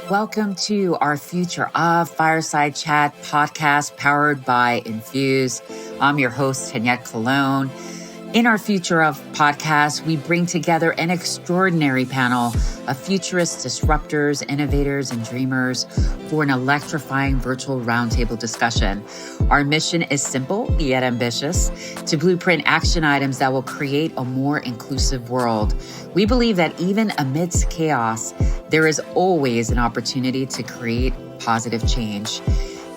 Welcome to our Future of Fireside Chat podcast powered by InFUUSE. I'm your host, Tanyette Cologne. In our Future of podcast, we bring together an extraordinary panel of futurists, disruptors, innovators, and dreamers for an electrifying virtual roundtable discussion. Our mission is simple yet ambitious: to blueprint action items that will create a more inclusive world. We believe that even amidst chaos, there is always an opportunity to create positive change.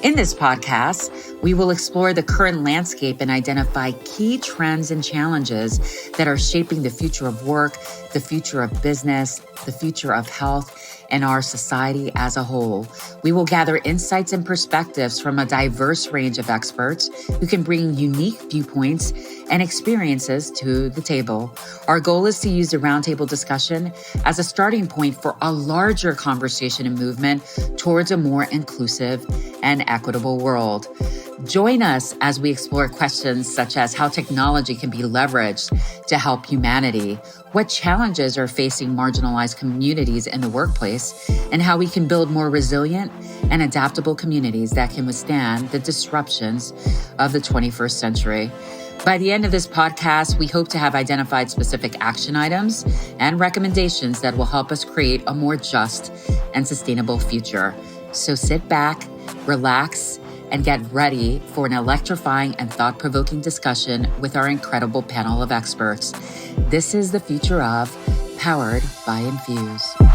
In this podcast, we will explore the current landscape and identify key trends and challenges that are shaping the future of work, the future of business, the future of health, and our society as a whole. We will gather insights and perspectives from a diverse range of experts who can bring unique viewpoints and experiences to the table. Our goal is to use the roundtable discussion as a starting point for a larger conversation and movement towards a more inclusive and equitable world. Join us as we explore questions such as how technology can be leveraged to help humanity, what challenges are facing marginalized communities in the workplace, and how we can build more resilient and adaptable communities that can withstand the disruptions of the 21st century. By the end of this podcast, we hope to have identified specific action items and recommendations that will help us create a more just and sustainable future. So sit back, relax, and get ready for an electrifying and thought-provoking discussion with our incredible panel of experts. This is the Future of, powered by InFUUSE.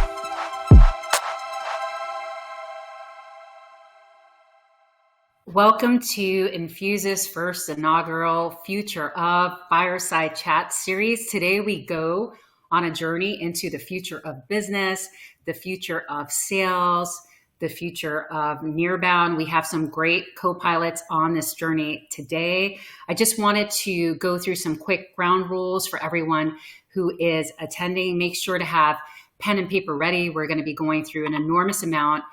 Welcome to InFUUSE's first inaugural Future of Fireside Chat Series. Today we go on a journey into the future of business, the future of sales, the future of Nearbound. We have some great co-pilots on this journey today. I just wanted to go through some quick ground rules for everyone who is attending. Make sure to have pen and paper ready. We're going to be going through an enormous amount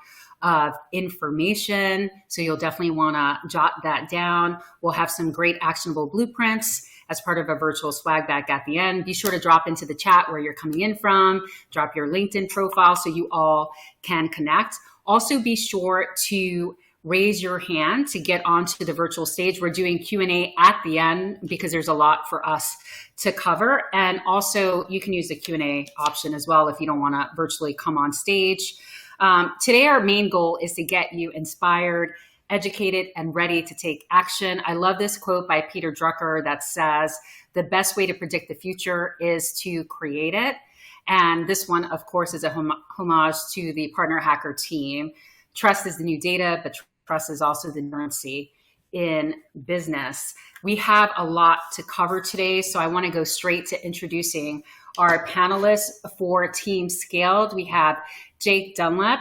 of information, so you'll definitely want to jot that down. We'll have some great actionable blueprints as part of a virtual swag bag at the end. Be sure to drop into the chat where you're coming in from, drop your LinkedIn profile so you all can connect. Also be sure to raise your hand to get onto the virtual stage. We're doing Q&A at the end because there's a lot for us to cover. And also you can use the Q&A option as well if you don't want to virtually come on stage. Today, our main goal is to get you inspired, educated, and ready to take action. I love this quote by Peter Drucker that says, "The best way to predict the future is to create it." And this one, of course, is a homage to the Partner Hacker team. Trust is the new data, but trust is also the currency in business. We have a lot to cover today, so I want to go straight to introducing our panelists for Team Scaled. We have Jake Dunlap,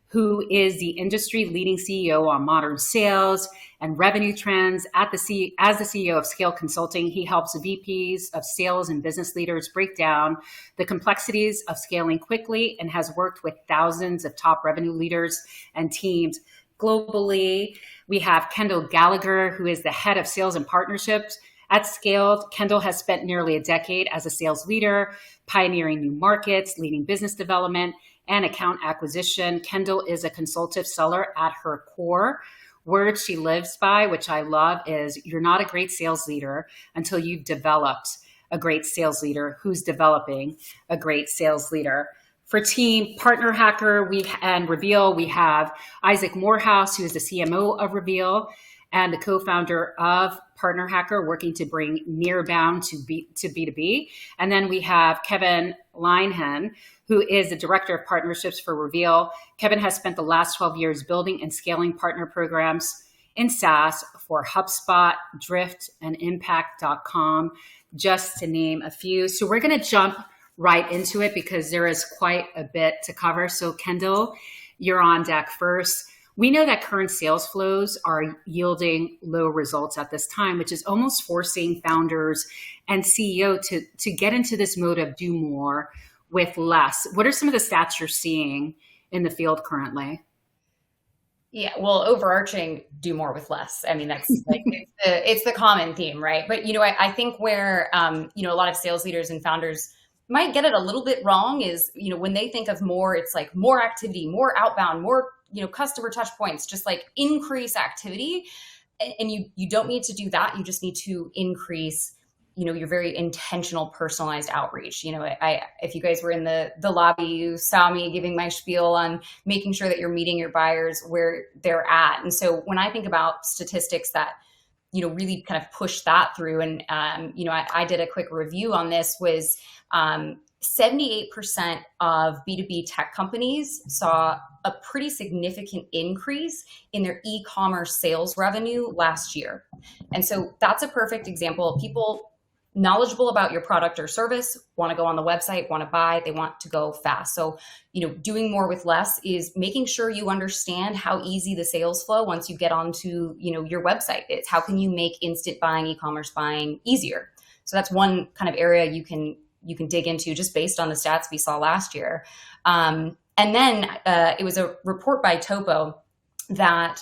who is the industry leading CEO on modern sales and revenue trends. As the CEO of Scale Consulting, he helps VPs of sales and business leaders break down the complexities of scaling quickly and has worked with thousands of top revenue leaders and teams globally. We have Kendall Gallagher, who is the head of sales and partnerships at Scaled. Kendall has spent nearly a decade as a sales leader, pioneering new markets, leading business development, and account acquisition. Kendall is a consultative seller at her core. Word she lives by, which I love, is you're not a great sales leader until you've developed a great sales leader who's developing a great sales leader. For Team Partner Hacker and Reveal, we have Isaac Morehouse, who is the CMO of Reveal and the co-founder of Partner Hacker, working to bring Nearbound to B2B. And then we have Kevin Linehan, who is the director of partnerships for Reveal. Kevin has spent the last 12 years building and scaling partner programs in SaaS for HubSpot, Drift, and Impact.com, just to name a few. So we're going to jump right into it because there is quite a bit to cover. So Kendall, you're on deck first. We know that current sales flows are yielding low results at this time, which is almost forcing founders and CEO to get into this mode of do more with less. What are some of the stats you're seeing in the field currently? Yeah, well, overarching, do more with less. I mean, that's like, it's the common theme, right? But, I think where, a lot of sales leaders and founders might get it a little bit wrong is, when they think of more, it's like more activity, more outbound, more, customer touch points, just like increase activity. And you don't need to do that. You just need to increase, your very intentional, personalized outreach. If you guys were in the lobby, you saw me giving my spiel on making sure that you're meeting your buyers where they're at. And so when I think about statistics that, really kind of push that through. And, I did a quick review on this, was 78% of B2B tech companies saw a pretty significant increase in their e-commerce sales revenue last year. And so that's a perfect example of people knowledgeable about your product or service, want to go on the website, want to buy, they want to go fast. So, doing more with less is making sure you understand how easy the sales flow once you get onto, your website is. How can you make instant buying, e-commerce buying easier? So that's one kind of area you can dig into just based on the stats we saw last year. And then it was a report by Topo that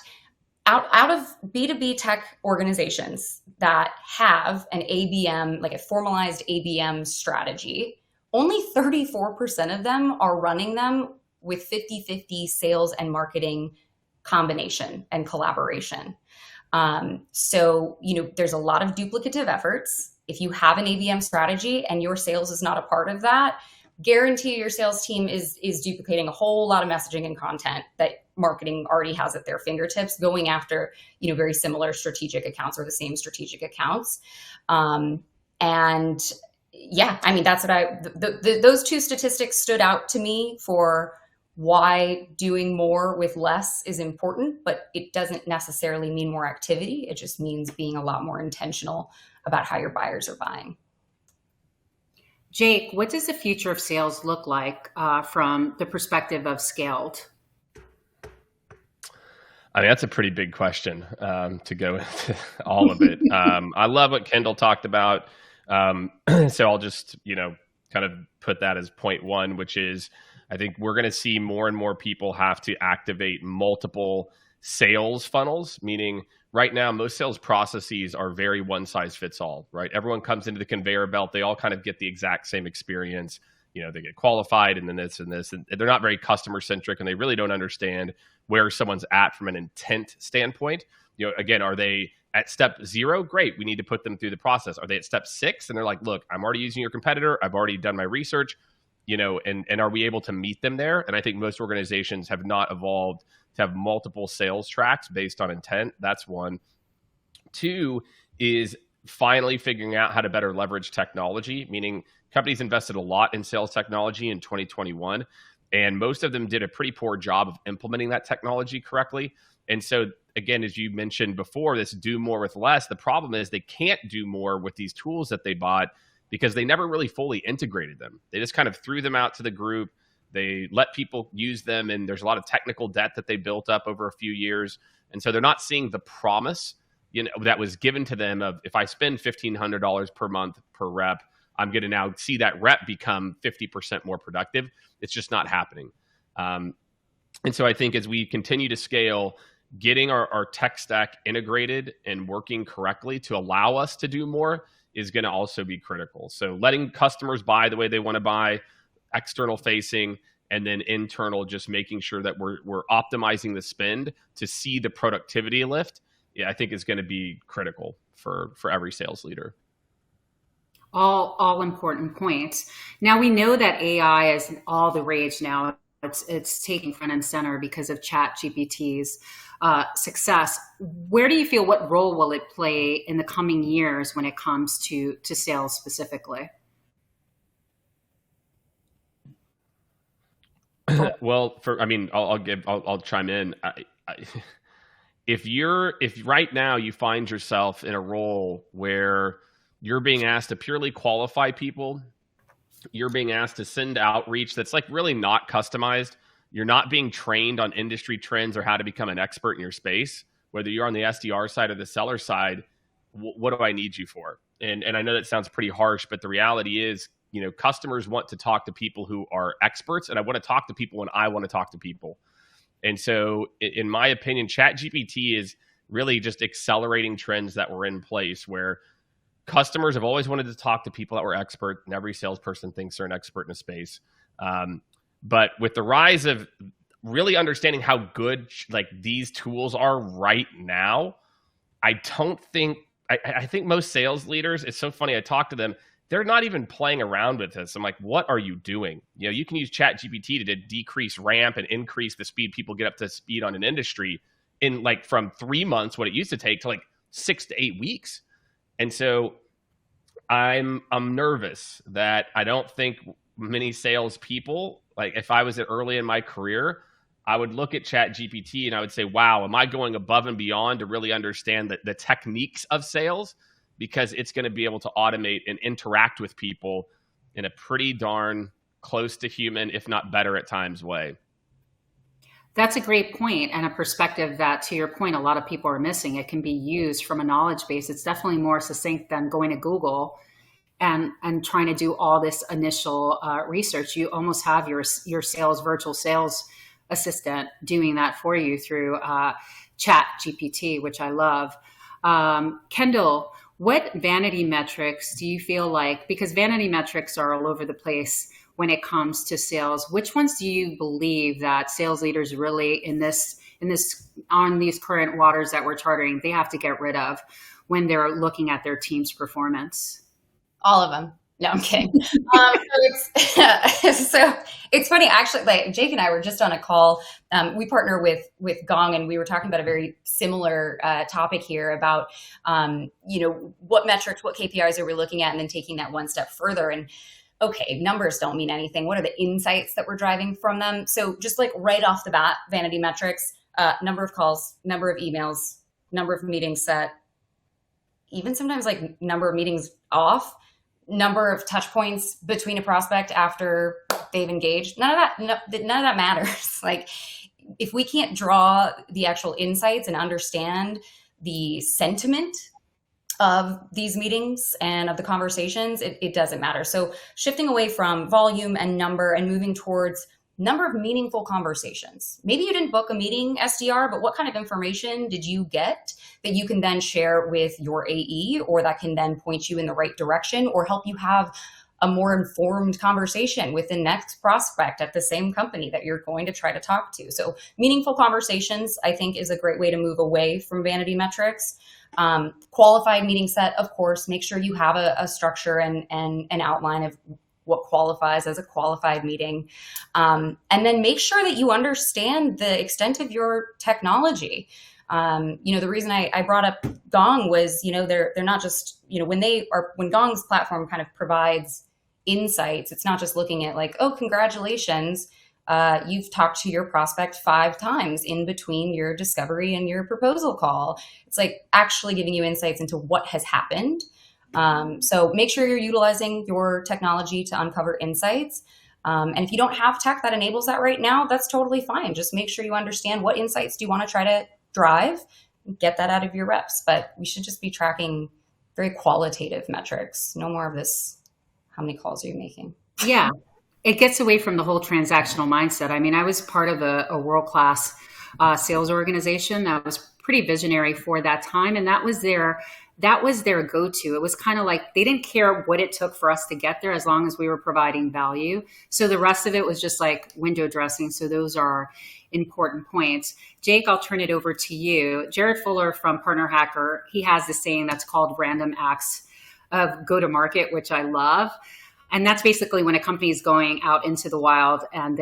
out of B2B tech organizations that have an ABM, like a formalized ABM strategy, only 34% of them are running them with 50-50 sales and marketing combination and collaboration. So, there's a lot of duplicative efforts. If you have an ABM strategy and your sales is not a part of that, guarantee your sales team is duplicating a whole lot of messaging and content that marketing already has at their fingertips, going after, very similar strategic accounts or the same strategic accounts. And yeah, I mean, that's what those two statistics stood out to me for why doing more with less is important, but it doesn't necessarily mean more activity. It just means being a lot more intentional about how your buyers are buying. Jake, what does the future of sales look like from the perspective of scaled? I mean, that's a pretty big question to go into all of it. I love what Kendall talked about. So I'll just, kind of put that as point one, which is I think we're going to see more and more people have to activate multiple sales funnels, meaning right now, most sales processes are very one size fits all, right? Everyone comes into the conveyor belt. They all kind of get the exact same experience. They get qualified and then this and this, and they're not very customer centric, and they really don't understand where someone's at from an intent standpoint. Again, are they at step 0? Great. We need to put them through the process. Are they at step 6? And they're like, look, I'm already using your competitor. I've already done my research, and are we able to meet them there? And I think most organizations have not evolved to have multiple sales tracks based on intent. That's one. 2 is finally figuring out how to better leverage technology, meaning companies invested a lot in sales technology in 2021, and most of them did a pretty poor job of implementing that technology correctly. And so, again, as you mentioned before, this do more with less, the problem is they can't do more with these tools that they bought because they never really fully integrated them. They just kind of threw them out to the group. They let people use them, and there's a lot of technical debt that they built up over a few years. And so they're not seeing the promise, that was given to them of, if I spend $1,500 per month per rep, I'm going to now see that rep become 50% more productive. It's just not happening. And so I think as we continue to scale, getting our tech stack integrated and working correctly to allow us to do more is going to also be critical. So letting customers buy the way they want to buy, external facing, and then internal, just making sure that we're optimizing the spend to see the productivity lift, I think is going to be critical for every sales leader. All important points. Now we know that AI is all the rage now. It's taking front and center because of Chat GPT's success. Where do you feel, what role will it play in the coming years when it comes to sales specifically? Well, I'll chime in. If right now you find yourself in a role where you're being asked to purely qualify people, you're being asked to send outreach that's like really not customized, you're not being trained on industry trends or how to become an expert in your space, whether you're on the SDR side or the seller side, what do I need you for? And I know that sounds pretty harsh, but the reality is, customers want to talk to people who are experts, and I want to talk to people when I want to talk to people. And so in my opinion, Chat GPT is really just accelerating trends that were in place, where customers have always wanted to talk to people that were expert, and every salesperson thinks they're an expert in a space. But with the rise of really understanding how good like these tools are right now, I think most sales leaders, it's so funny, I talk to them, they're not even playing around with this. I'm like, what are you doing? You know, you can use Chat GPT to decrease ramp and increase the speed people get up to speed on an industry in like from 3 months, what it used to take, to like 6 to 8 weeks. And so I'm nervous that I don't think many salespeople, like if I was early in my career, I would look at Chat GPT and I would say, wow, am I going above and beyond to really understand the techniques of sales? Because it's going to be able to automate and interact with people in a pretty darn close to human, if not better at times, way. That's a great point and a perspective that, to your point, a lot of people are missing. It can be used from a knowledge base. It's definitely more succinct than going to Google and trying to do all this initial research. You almost have your virtual sales assistant doing that for you through Chat GPT, which I love. Kendall, what vanity metrics do you feel like, because vanity metrics are all over the place when it comes to sales, which ones do you believe that sales leaders really on these current waters that we're charting, they have to get rid of when they're looking at their team's performance? All of them. No, I'm kidding. So it's funny, actually, like Jake and I were just on a call. We partner with Gong, and we were talking about a very similar topic here about, what metrics, what KPIs are we looking at, and then taking that one step further. And okay, numbers don't mean anything. What are the insights that we're driving from them? So just like right off the bat, vanity metrics, number of calls, number of emails, number of meetings set, even sometimes like number of meetings off, number of touch points between a prospect after they've engaged. None of that matters. Like if we can't draw the actual insights and understand the sentiment of these meetings and of the conversations, it doesn't matter. So shifting away from volume and number and moving towards number of meaningful conversations. Maybe you didn't book a meeting, SDR, but what kind of information did you get that you can then share with your AE, or that can then point you in the right direction or help you have a more informed conversation with the next prospect at the same company that you're going to try to talk to. So meaningful conversations, I think, is a great way to move away from vanity metrics. Qualified meeting set, of course, make sure you have a structure and an outline of what qualifies as a qualified meeting. And then make sure that you understand the extent of your technology. The reason I brought up Gong was, they're not just, when Gong's platform kind of provides insights, it's not just looking at like, oh, congratulations, you've talked to your prospect 5 times in between your discovery and your proposal call. It's like actually giving you insights into what has happened. So make sure you're utilizing your technology to uncover insights. And if you don't have tech that enables that right now, that's totally fine. Just make sure you understand what insights do you want to try to drive, get that out of your reps. But we should just be tracking very qualitative metrics. No more of this, how many calls are you making? Yeah. It gets away from the whole transactional mindset. I mean, I was part of a world-class sales organization that was pretty visionary for that time. And that was their go-to. It was kind of like they didn't care what it took for us to get there as long as we were providing value. So the rest of it was just like window dressing. So those are important points. Jake, I'll turn it over to you. Jared Fuller from Partner Hacker, he has this saying that's called random acts of go-to-market, which I love. And that's basically when a company is going out into the wild and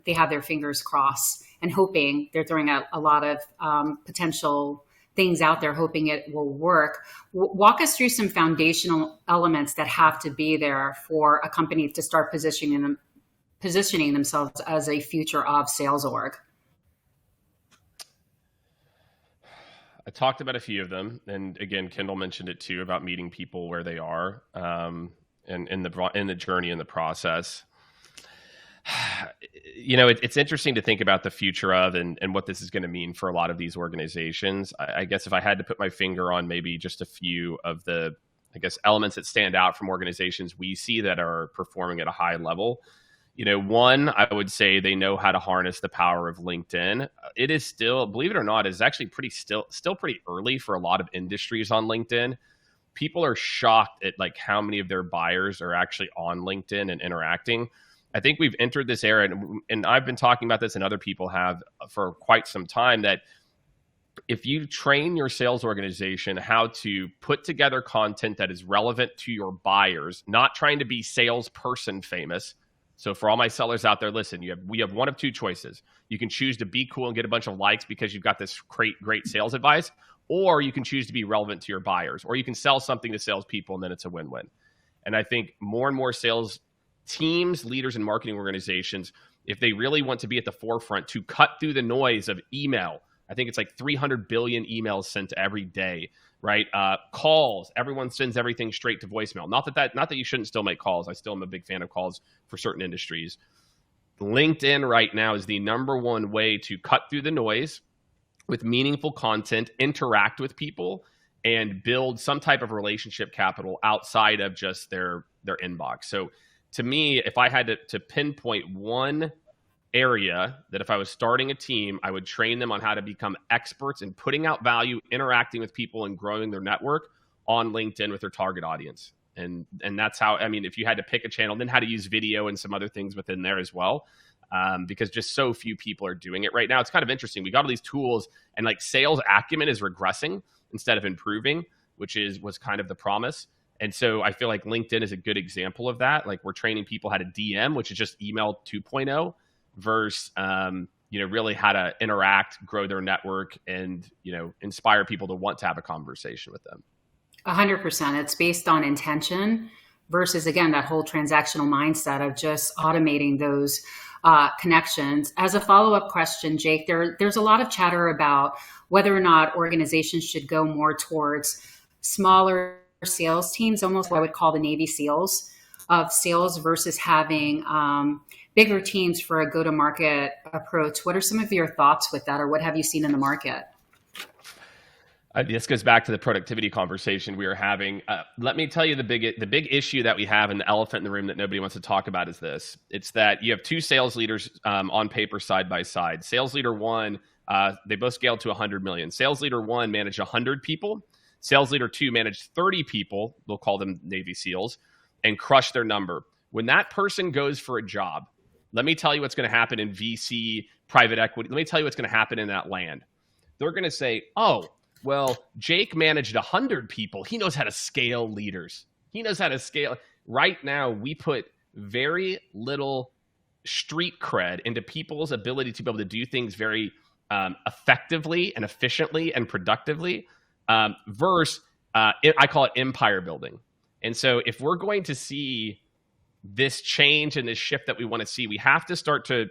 they have their fingers crossed and hoping, they're throwing out a lot of potential things out there, hoping it will work. Walk us through some foundational elements that have to be there for a company to start positioning themselves as a future of sales org. I talked about a few of them, and again, Kendall mentioned it too about meeting people where they are, and in the journey, in the process. It's interesting to think about the future of and what this is going to mean for a lot of these organizations. I guess if I had to put my finger on maybe just a few of the, elements that stand out from organizations we see that are performing at a high level. One, I would say they know how to harness the power of LinkedIn. It is still, believe it or not, is actually still pretty early for a lot of industries on LinkedIn. people are shocked at like how many of their buyers are actually on LinkedIn and interacting. I think we've entered this era, and I've been talking about this, and other people have for quite some time, that if you train your sales organization how to put together content that is relevant to your buyers, not trying to be salesperson famous. So for all my sellers out there, listen, we have one of two choices. You can choose to be cool and get a bunch of likes because you've got this great sales advice, or you can choose to be relevant to your buyers, or you can sell something to salespeople and then it's a win-win. And I think more and more sales teams, leaders, and marketing organizations, if they really want to be at the forefront to cut through the noise of email, I think it's like 300 billion emails sent every day, right? Calls, everyone sends everything straight to voicemail. Not that you shouldn't still make calls. I still am a big fan of calls for certain industries. LinkedIn right now is the number one way to cut through the noise with meaningful content, interact with people, and build some type of relationship capital outside of just their inbox. So to me, if I had to pinpoint one area that if I was starting a team, I would train them on how to become experts in putting out value, interacting with people, and growing their network on LinkedIn with their target audience. And that's how, I mean, if you had to pick a channel, then how to use video and some other things within there as well. Because just so few people are doing it right now. It's kind of interesting. We got all these tools, and like sales acumen is regressing instead of improving, which was kind of the promise. And so I feel like LinkedIn is a good example of that. Like we're training people how to DM, which is just email 2.0, versus really how to interact, grow their network, and inspire people to want to have a conversation with them. 100%. It's based on intention versus, again, that whole transactional mindset of just automating those connections. As a follow-up question, Jake, there's a lot of chatter about whether or not organizations should go more towards smaller sales teams, almost what I would call the Navy SEALs of sales, versus having bigger teams for a go-to-market approach. What are some of your thoughts with that, or what have you seen in the market? This goes back to the productivity conversation we were having. Let me tell you the big issue that we have, and the elephant in the room that nobody wants to talk about is this. It's that you have two sales leaders on paper side by side. Sales leader one, they both scaled to 100 million. Sales leader one managed 100 people. Sales leader two managed 30 people. They'll call them Navy SEALs, and crushed their number. When that person goes for a job, let me tell you what's going to happen in VC, private equity. Let me tell you what's going to happen in that land. They're going to say, oh, well, Jake managed 100 people. He knows how to scale leaders. He knows how to scale. Right now, we put very little street cred into people's ability to be able to do things very effectively and efficiently and productively versus, I call it empire building. And so if we're going to see this change and this shift that we want to see, we have to start to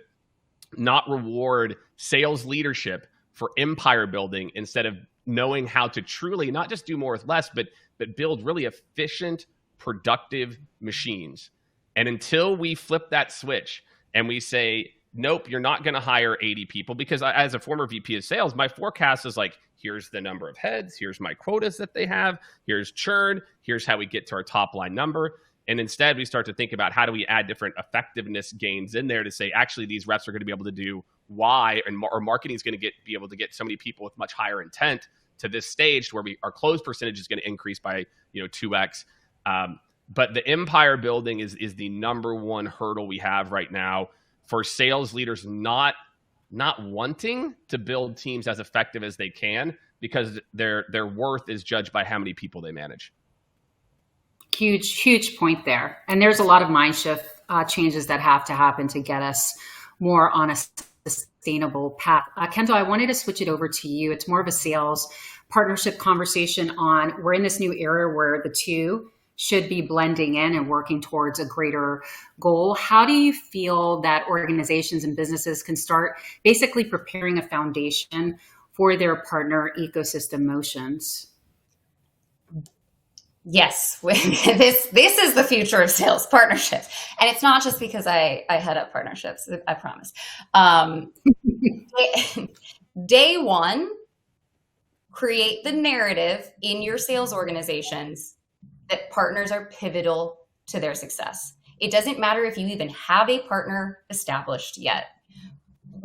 not reward sales leadership for empire building instead of knowing how to truly not just do more with less, but build really efficient, productive machines. And until we flip that switch and we say, nope, you're not going to hire 80 people, because as a former VP of sales, my forecast is like, here's the number of heads, here's my quotas that they have, here's churn, here's how we get to our top line number. And instead, we start to think about how do we add different effectiveness gains in there to say, actually, these reps are going to be able to do Y, and our marketing is going to be able to get so many people with much higher intent to this stage where our close percentage is going to increase by 2x. But the empire building is the number one hurdle we have right now for sales leaders not wanting to build teams as effective as they can, because their worth is judged by how many people they manage. Huge point there. And there's a lot of mind shift changes that have to happen to get us more on a sustainable path. Kendall, I wanted to switch it over to you. It's more of a sales partnership conversation on, we're in this new era where the two should be blending in and working towards a greater goal. How do you feel that organizations and businesses can start basically preparing a foundation for their partner ecosystem motions? Yes, this is the future of sales partnerships. And it's not just because I head up partnerships, I promise. Day one, create the narrative in your sales organizations that partners are pivotal to their success. It doesn't matter if you even have a partner established yet.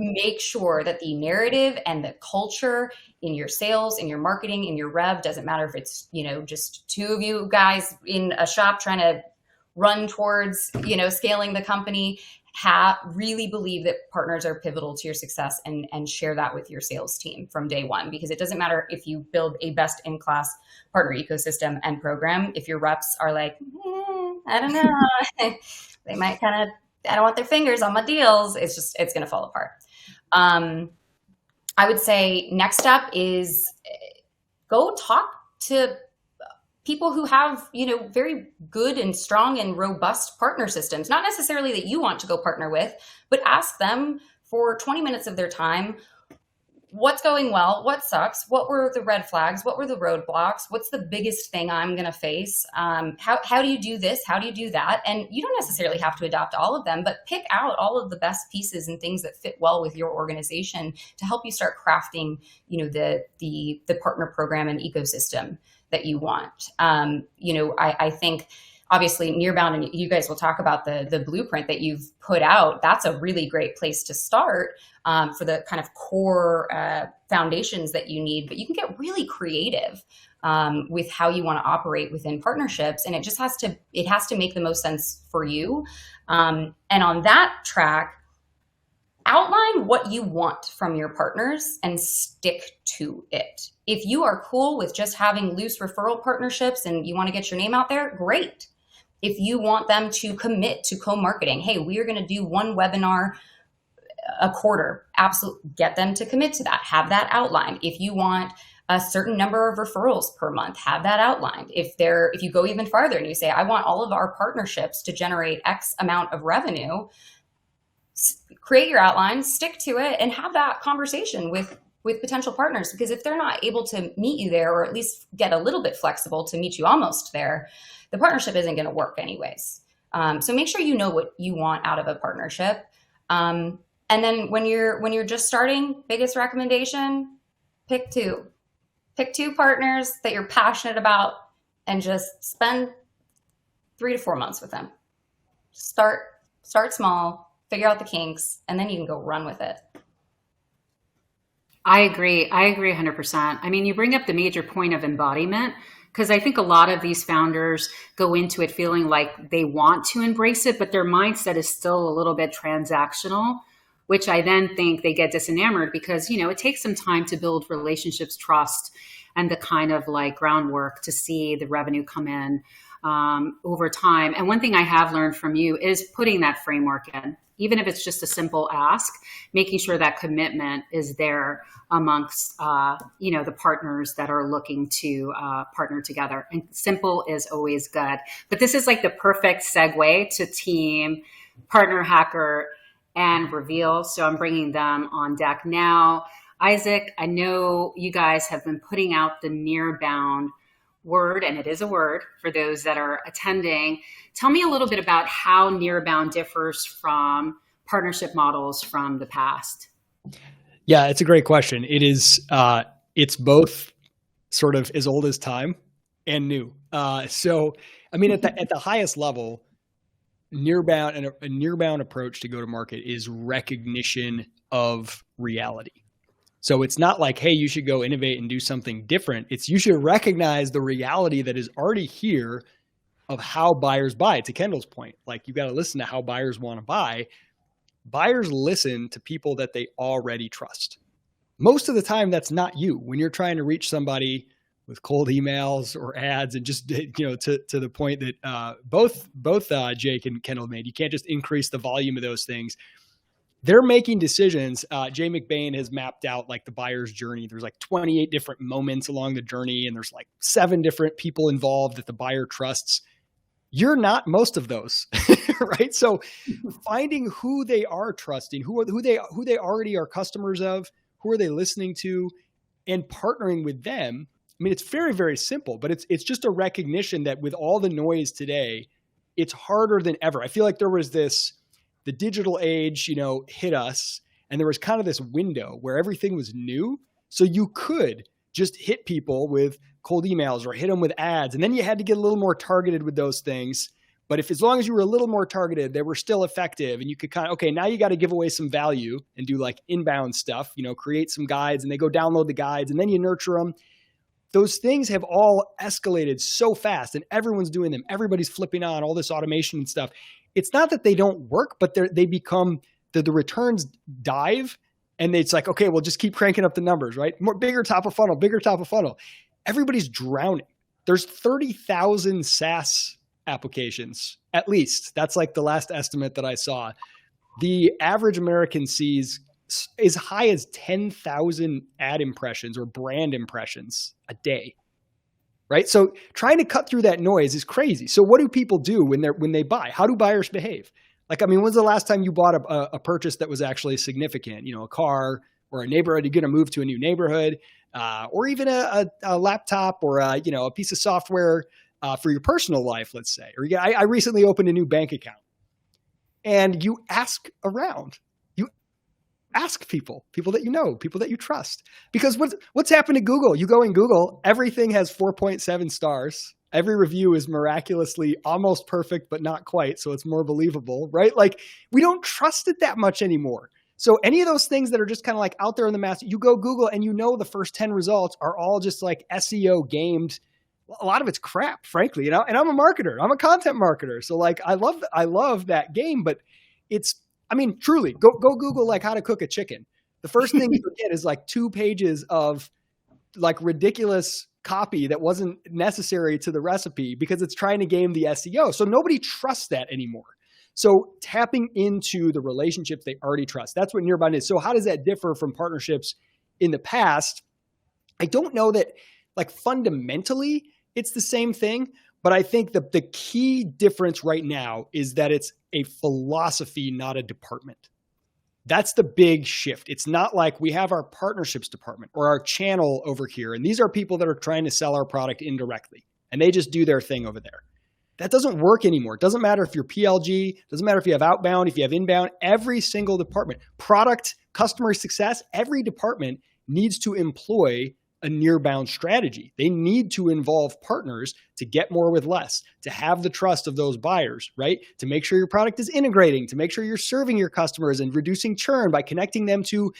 make sure that the narrative and the culture in your sales, in your marketing, in your rev, doesn't matter if it's, just two of you guys in a shop trying to run towards, scaling the company, really believe that partners are pivotal to your success, and share that with your sales team from day one, because it doesn't matter if you build a best in class partner ecosystem and program. If your reps are like, I don't know, they might I don't want their fingers on my deals. It's going to fall apart. I would say next up is go talk to people who have, very good and strong and robust partner systems, not necessarily that you want to go partner with, but ask them for 20 minutes of their time. What's going well? What sucks? What were the red flags? What were the roadblocks? What's the biggest thing I'm going to face? How do you do this? How do you do that? And you don't necessarily have to adopt all of them, but pick out all of the best pieces and things that fit well with your organization to help you start crafting, the partner program and ecosystem that you want. I think obviously Nearbound, and you guys will talk about the blueprint that you've put out. That's a really great place to start for the kind of core foundations that you need, but you can get really creative with how you want to operate within partnerships. And it just has to make the most sense for you. And on that track, outline what you want from your partners and stick to it. If you are cool with just having loose referral partnerships and you want to get your name out there, great. If you want them to commit to co-marketing, hey, we are going to do one webinar a quarter, absolutely get them to commit to that. Have that outlined. If you want a certain number of referrals per month, have that outlined. If you go even farther and you say, I want all of our partnerships to generate X amount of revenue, create your outline, stick to it, and have that conversation with potential partners. Because if they're not able to meet you there, or at least get a little bit flexible to meet you almost there, the partnership isn't going to work anyways. So make sure you know what you want out of a partnership. And then when you're just starting, biggest recommendation, pick two partners that you're passionate about, and just spend 3 to 4 months with them. Start small, figure out the kinks, and then you can go run with it. I agree 100%. I mean, you bring up the major point of embodiment, because I think a lot of these founders go into it feeling like they want to embrace it, but their mindset is still a little bit transactional, which I then think they get disenamored because, it takes some time to build relationships, trust, and the kind of like groundwork to see the revenue come in over time. And one thing I have learned from you is putting that framework in, even if it's just a simple ask, making sure that commitment is there amongst, the partners that are looking to partner together. And simple is always good. But this is like the perfect segue to team, partner hacker, and reveal. So I'm bringing them on deck now. Isaac, I know you guys have been putting out the Nearbound word, and it is a word for those that are attending. Tell me a little bit about how Nearbound differs from partnership models from the past. Yeah, it's a great question. It is, it's both sort of as old as time and new. So, I mean, at the highest level, Nearbound and a Nearbound approach to go to market is recognition of reality. So it's not like, hey, you should go innovate and do something different. It's you should recognize the reality that is already here of how buyers buy. To Kendall's point, like you got to listen to how buyers want to buy. Buyers listen to people that they already trust. Most of the time, that's not you. When you're trying to reach somebody with cold emails or ads, and just to the point that both Jake and Kendall made, you can't just increase the volume of those things. They're making decisions. Jay McBain has mapped out like the buyer's journey. There's like 28 different moments along the journey, and there's like 7 different people involved that the buyer trusts. You're not most of those, right? So finding who they are trusting, who they already are customers of, who are they listening to, and partnering with them. I mean, it's very, very simple, but it's just a recognition that with all the noise today, it's harder than ever. I feel like there was the digital age, hit us, and there was kind of this window where everything was new. So you could just hit people with cold emails or hit them with ads. And then you had to get a little more targeted with those things. But if, as long as you were a little more targeted, they were still effective, and you could kind of, okay, now you got to give away some value and do like inbound stuff, create some guides, and they go download the guides, and then you nurture them. Those things have all escalated so fast, and everyone's doing them. Everybody's flipping on all this automation and stuff. It's not that they don't work, but they become the returns dive, and it's like, okay, we'll just keep cranking up the numbers, right? Bigger top of funnel. Everybody's drowning. There's 30,000 SaaS applications, at least. That's like the last estimate that I saw. The average American sees as high as 10,000 ad impressions or brand impressions a day, right? So trying to cut through that noise is crazy. So what do people do when they buy? How do buyers behave? Like, I mean, when's the last time you bought a purchase that was actually significant? A car or a neighborhood, you're going to move to a new neighborhood, or even a laptop or a piece of software for your personal life, let's say. Or I recently opened a new bank account, and you ask around. Ask people that you know, people that you trust. Because what's happened to Google? You go in Google, everything has 4.7 stars. Every review is miraculously almost perfect, but not quite. So it's more believable, right? Like, we don't trust it that much anymore. So any of those things that are just kind of like out there in the mass, you go Google and the first 10 results are all just like SEO gamed. A lot of it's crap, frankly, and I'm a marketer. I'm a content marketer. So like, I love that game, but truly, go Google like how to cook a chicken. The first thing you get is like 2 pages of like ridiculous copy that wasn't necessary to the recipe because it's trying to game the SEO. So nobody trusts that anymore. So tapping into the relationships they already trust, that's what nearbound is. So how does that differ from partnerships in the past? I don't know that like fundamentally it's the same thing, but I think the key difference right now is that it's a philosophy, not a department. That's the big shift. It's not like we have our partnerships department or our channel over here, and these are people that are trying to sell our product indirectly, and they just do their thing over there. That doesn't work anymore. It doesn't matter if you're PLG, doesn't matter if you have outbound, if you have inbound, every single department, product, customer success, every department needs to employ a nearbound strategy. They need to involve partners to get more with less, to have the trust of those buyers, right? To make sure your product is integrating, to make sure you're serving your customers and reducing churn by connecting them to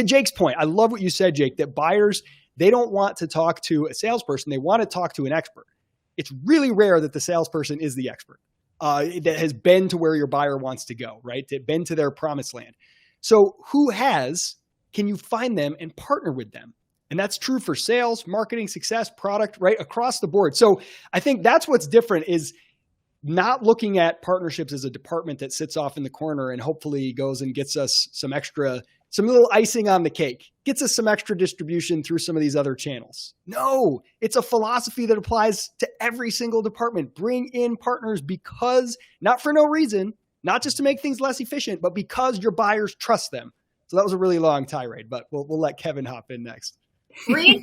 Jake's point. I love what you said, Jake, that buyers, they don't want to talk to a salesperson. They want to talk to an expert. It's really rare that the salesperson is the expert that has been to where your buyer wants to go, right? That been to their promised land. So can you find them and partner with them? And that's true for sales, marketing, success, product, right? Across the board. So I think that's what's different is not looking at partnerships as a department that sits off in the corner and hopefully goes and gets us some little icing on the cake, gets us some extra distribution through some of these other channels. No, it's a philosophy that applies to every single department. Bring in partners because, not for no reason, not just to make things less efficient, but because your buyers trust them. So that was a really long tirade, but we'll let Kevin hop in next. Retweet.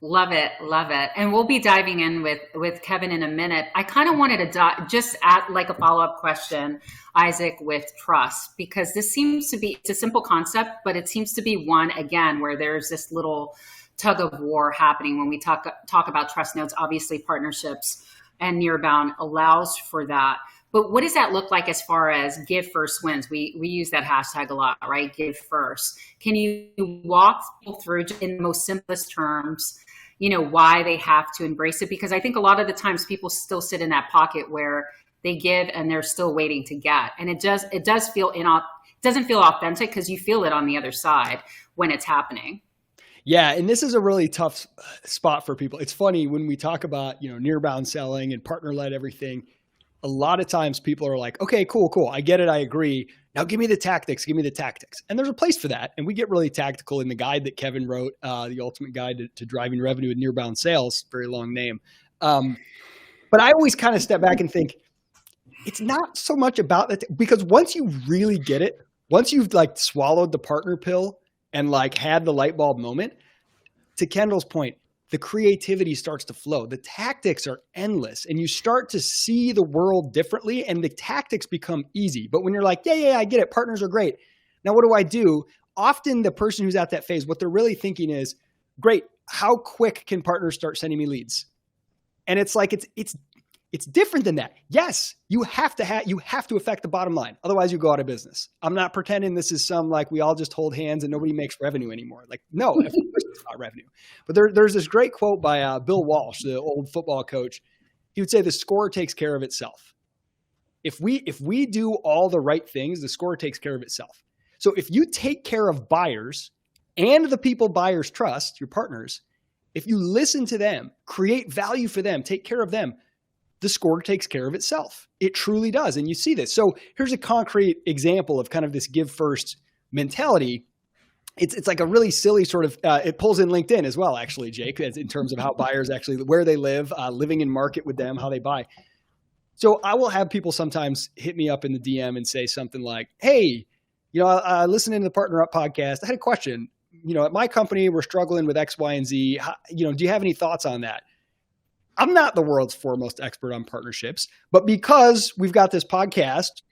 Love it. And we'll be diving in with Kevin in a minute. I kind of wanted to just add like a follow-up question, Isaac, with trust, because this seems to be, it's a simple concept, but it seems to be one, again, where there's this little tug of war happening when we talk about trust nodes. Obviously, partnerships and Nearbound allows for that. But what does that look like as far as give first wins? We use that hashtag a lot, right? Give first. Can you walk people through in the most simplest terms, why they have to embrace it? Because I think a lot of the times people still sit in that pocket where they give and they're still waiting to get. And it does feel doesn't feel authentic because you feel it on the other side when it's happening. Yeah. And this is a really tough spot for people. It's funny when we talk about, nearbound selling and partner-led everything. A lot of times people are like, okay, cool. I get it. I agree. Now give me the tactics. And there's a place for that. And we get really tactical in the guide that Kevin wrote, the ultimate guide to driving revenue with nearbound sales, very long name. But I always kind of step back and think it's not so much about that because once you really get it, once you've like swallowed the partner pill and like had the light bulb moment, to Kendall's point, the creativity starts to flow. The tactics are endless and you start to see the world differently and the tactics become easy. But when you're like, yeah, I get it. Partners are great. Now, what do I do? Often the person who's at that phase, what they're really thinking is, great, how quick can partners start sending me leads? And it's like, it's different than that. Yes, you have to affect the bottom line. Otherwise you go out of business. I'm not pretending this is some like we all just hold hands and nobody makes revenue anymore. Like, no, of course it's not revenue. But there's this great quote by Bill Walsh, the old football coach. He would say the score takes care of itself. If we do all the right things, the score takes care of itself. So if you take care of buyers and the people buyers trust, your partners, if you listen to them, create value for them, take care of them, the score takes care of itself. It truly does. And you see this. So here's a concrete example of kind of this give first mentality. It's like a really silly sort of, it pulls in LinkedIn as well, actually, Jake, in terms of how buyers actually, where they live, living in market with them, how they buy. So I will have people sometimes hit me up in the DM and say something like, hey, I listened to the Partner Up podcast. I had a question. At my company, we're struggling with X, Y, and Z. Do you have any thoughts on that? I'm not the world's foremost expert on partnerships, but because we've got this podcast,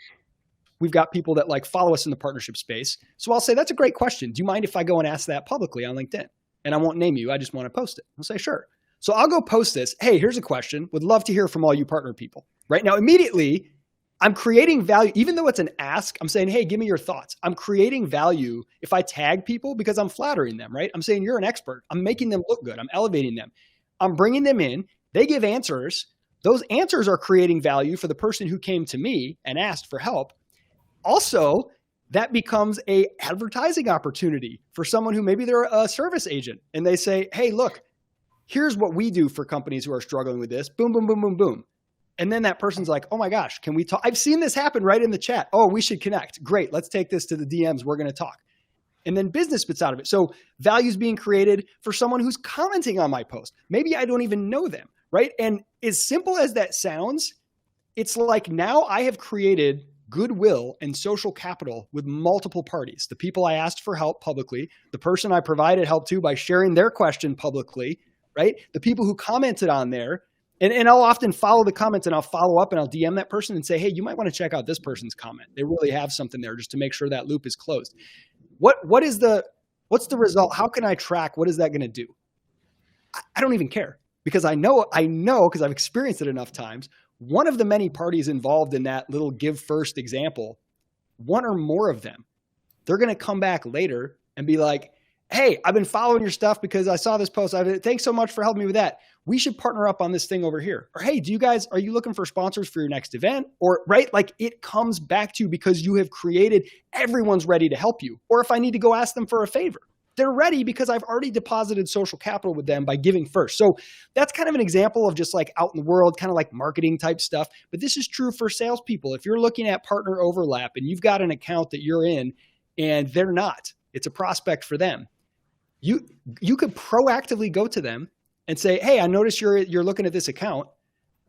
we've got people that like follow us in the partnership space. So I'll say, that's a great question. Do you mind if I go and ask that publicly on LinkedIn? And I won't name you. I just want to post it. I'll say, sure. So I'll go post this. Hey, here's a question. Would love to hear from all you partner people. Right now, immediately, I'm creating value. Even though it's an ask, I'm saying, hey, give me your thoughts. I'm creating value if I tag people because I'm flattering them, right? I'm saying you're an expert. I'm making them look good. I'm elevating them. I'm bringing them in. They give answers. Those answers are creating value for the person who came to me and asked for help. Also, that becomes a advertising opportunity for someone who maybe they're a service agent and they say, hey, look, here's what we do for companies who are struggling with this. Boom, boom, boom, boom, boom. And then that person's like, oh my gosh, can we talk? I've seen this happen right in the chat. Oh, we should connect. Great. Let's take this to the DMs. We're going to talk. And then business spits out of it. So value's being created for someone who's commenting on my post. Maybe I don't even know them, right? And as simple as that sounds, it's like now I have created goodwill and social capital with multiple parties. The people I asked for help publicly, the person I provided help to by sharing their question publicly, right? The people who commented on there. And I'll often follow the comments and I'll follow up and I'll DM that person and say, hey, you might want to check out this person's comment. They really have something there just to make sure that loop is closed. What's the result? How can I track? What is that going to do? I don't even care because I know because I've experienced it enough times. One of the many parties involved in that little give first example, one or more of them, they're going to come back later and be like, hey, I've been following your stuff because I saw this post. Thanks so much for helping me with that. We should partner up on this thing over here. Or, hey, are you looking for sponsors for your next event? Or, right? Like it comes back to you because you have created, everyone's ready to help you. Or if I need to go ask them for a favor, they're ready because I've already deposited social capital with them by giving first. So that's kind of an example of just like out in the world, kind of like marketing type stuff. But this is true for salespeople. If you're looking at partner overlap and you've got an account that you're in and they're not, it's a prospect for them. You could proactively go to them and say, hey, I noticed you're looking at this account,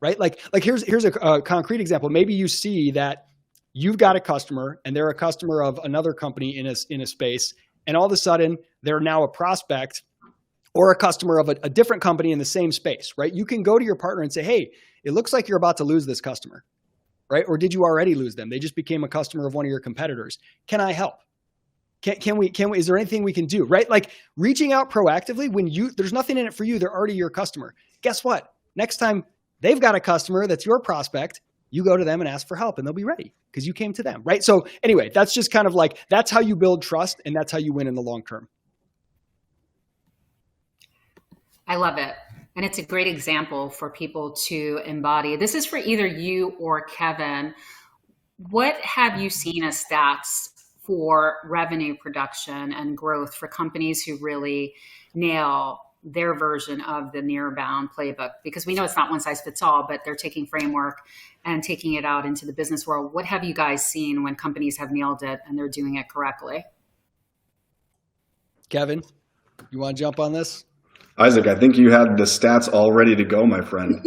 right? Like here's a concrete example. Maybe you see that you've got a customer and they're a customer of another company in a space. And all of a sudden they're now a prospect or a customer of a different company in the same space, right? You can go to your partner and say, hey, it looks like you're about to lose this customer, right? Or did you already lose them? They just became a customer of one of your competitors. Can I help? Can we, is there anything we can do, right? Like reaching out proactively when there's nothing in it for you. They're already your customer. Guess what? Next time they've got a customer that's your prospect, you go to them and ask for help and they'll be ready because you came to them, right? So anyway, that's just kind of like, that's how you build trust and that's how you win in the long term. I love it. And it's a great example for people to embody. This is for either you or Kevin. What have you seen as stats for revenue production and growth for companies who really nail their version of the near bound playbook? Because we know it's not one size fits all, but they're taking framework and taking it out into the business world. What have you guys seen when companies have nailed it and they're doing it correctly? Kevin, you want to jump on this? Isaac, I think you had the stats all ready to go, my friend.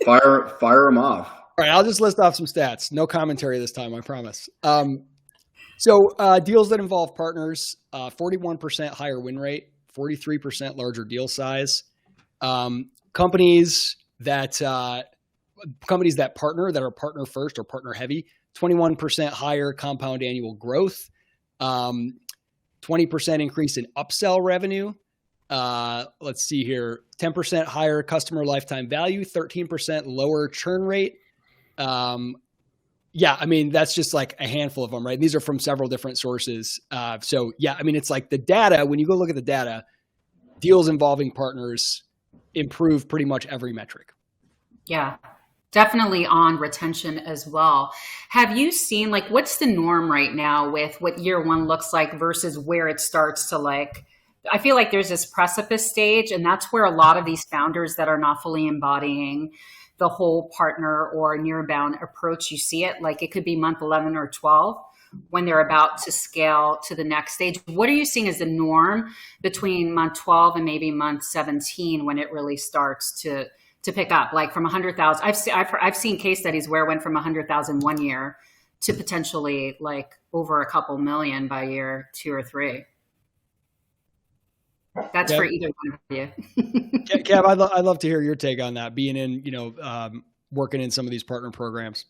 Fire them off. All right, I'll just list off some stats. No commentary this time, I promise. So deals that involve partners, 41% higher win rate, 43% larger deal size. Companies that partner, that are partner first or partner heavy, 21% higher compound annual growth, 20% increase in upsell revenue, Let's see here. 10% higher customer lifetime value, 13% lower churn rate. Yeah, I mean, that's just like a handful of them, right? These are from several different sources. So yeah, I mean, it's like the data, when you go look at the data, deals involving partners improve pretty much every metric. Yeah, definitely on retention as well. Have you seen, like, what's the norm right now with what year one looks like versus where it starts to, like, I feel like there's this precipice stage, and that's where a lot of these founders that are not fully embodying the whole partner or near bound approach, you see it, like it could be month 11 or 12 when they're about to scale to the next stage. What are you seeing as the norm between month 12 and maybe month 17 when it really starts to pick up? Like from 100,000, I've seen case studies where it went from 100,000 one year to potentially like over a couple million by year 2 or 3. That's for either one of you. Kev, I'd love to hear your take on that, being in, working in some of these partner programs.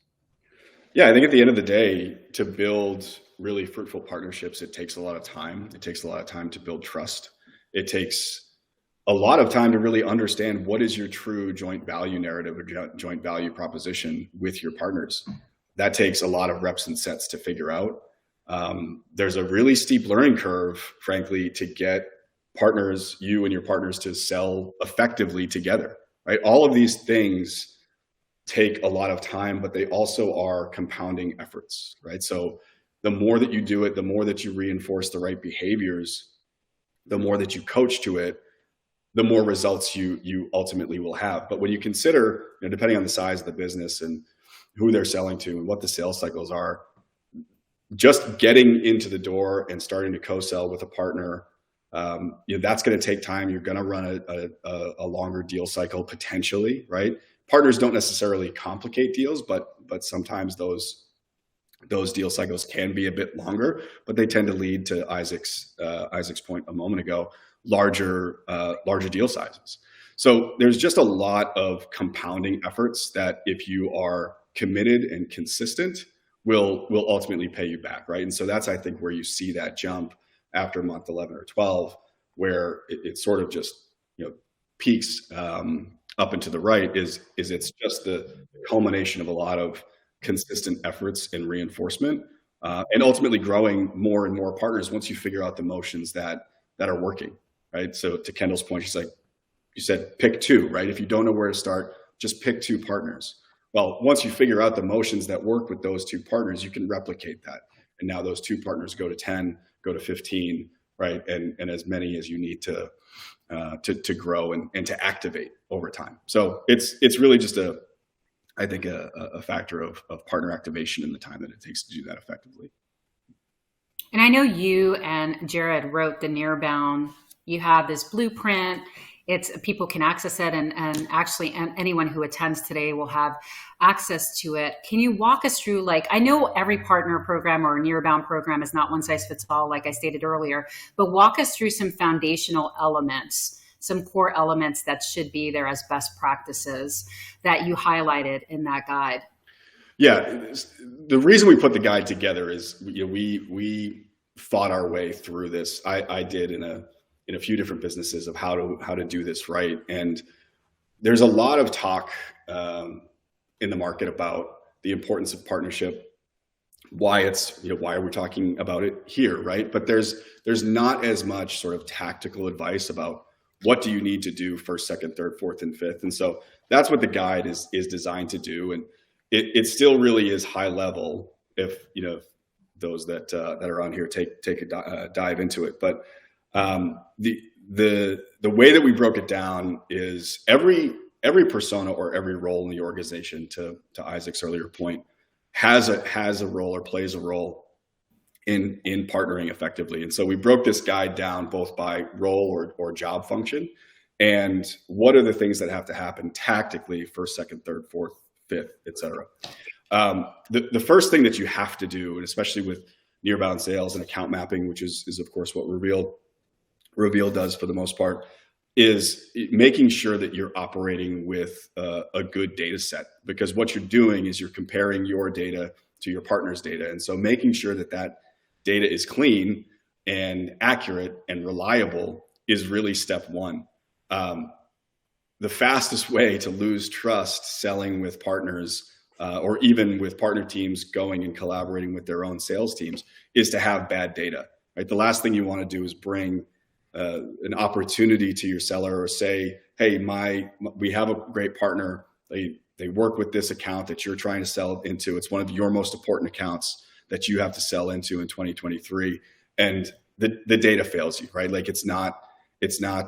Yeah, I think at the end of the day, to build really fruitful partnerships, it takes a lot of time. It takes a lot of time to build trust. It takes a lot of time to really understand what is your true joint value narrative or joint value proposition with your partners. That takes a lot of reps and sets to figure out. There's a really steep learning curve, frankly, to get partners, you and your partners, to sell effectively together, right? All of these things take a lot of time, but they also are compounding efforts, right? So the more that you do it, the more that you reinforce the right behaviors, the more that you coach to it, the more results you ultimately will have. But when you consider, depending on the size of the business and who they're selling to and what the sales cycles are, just getting into the door and starting to co-sell with a partner, that's going to take time. You're going to run a longer deal cycle potentially, right? Partners don't necessarily complicate deals, but sometimes those deal cycles can be a bit longer, but they tend to lead to Isaac's point a moment ago, larger deal sizes. So there's just a lot of compounding efforts that, if you are committed and consistent, will ultimately pay you back, right? And so that's, I think, where you see that jump after month 11 or 12, where it sort of just peaks up and to the right, is it's just the culmination of a lot of consistent efforts and reinforcement, and ultimately growing more and more partners once you figure out the motions that are working, right? So to Kendall's point, she's like, you said pick 2, right? If you don't know where to start, just pick 2 partners. Well, once you figure out the motions that work with those 2 partners, you can replicate that. And now those 2 partners go to 10, go to 15, right? And as many as you need to grow and to activate over time. So it's really just I think a factor of partner activation and the time that it takes to do that effectively. And I know you and Jared wrote the Nearbound. You have this blueprint. It's people can access it, and actually anyone who attends today will have access to it. Can you walk us through, like, I know every partner program or Nearbound program is not one size fits all, like I stated earlier, but walk us through some foundational elements, some core elements that should be there as best practices that you highlighted in that guide. Yeah, the reason we put the guide together is we fought our way through this. I did in a few different businesses of how to do this right. And there's a lot of talk in the market about the importance of partnership, why are we talking about it here, right? But there's not as much sort of tactical advice about what do you need to do first, second, third, fourth, and fifth. And so that's what the guide is designed to do. And it still really is high level if those that are on here take a dive into it. But the way that we broke it down is every persona or every role in the organization, to Isaac's earlier point, has a role or plays a role in partnering effectively. And so we broke this guide down both by role or job function, and what are the things that have to happen tactically, first, second, third, fourth, fifth, et cetera. The first thing that you have to do, and especially with nearbound sales and account mapping, which is of course what Reveal does for the most part, is making sure that you're operating with a good data set, because what you're doing is you're comparing your data to your partner's data. And so making sure that data is clean and accurate and reliable is really step one. The fastest way to lose trust selling with partners, or even with partner teams going and collaborating with their own sales teams, is to have bad data, right? The last thing you want to do is bring an opportunity to your seller or say, hey, we have a great partner. They work with this account that you're trying to sell into. It's one of your most important accounts that you have to sell into in 2023. And the data fails you, right? Like it's not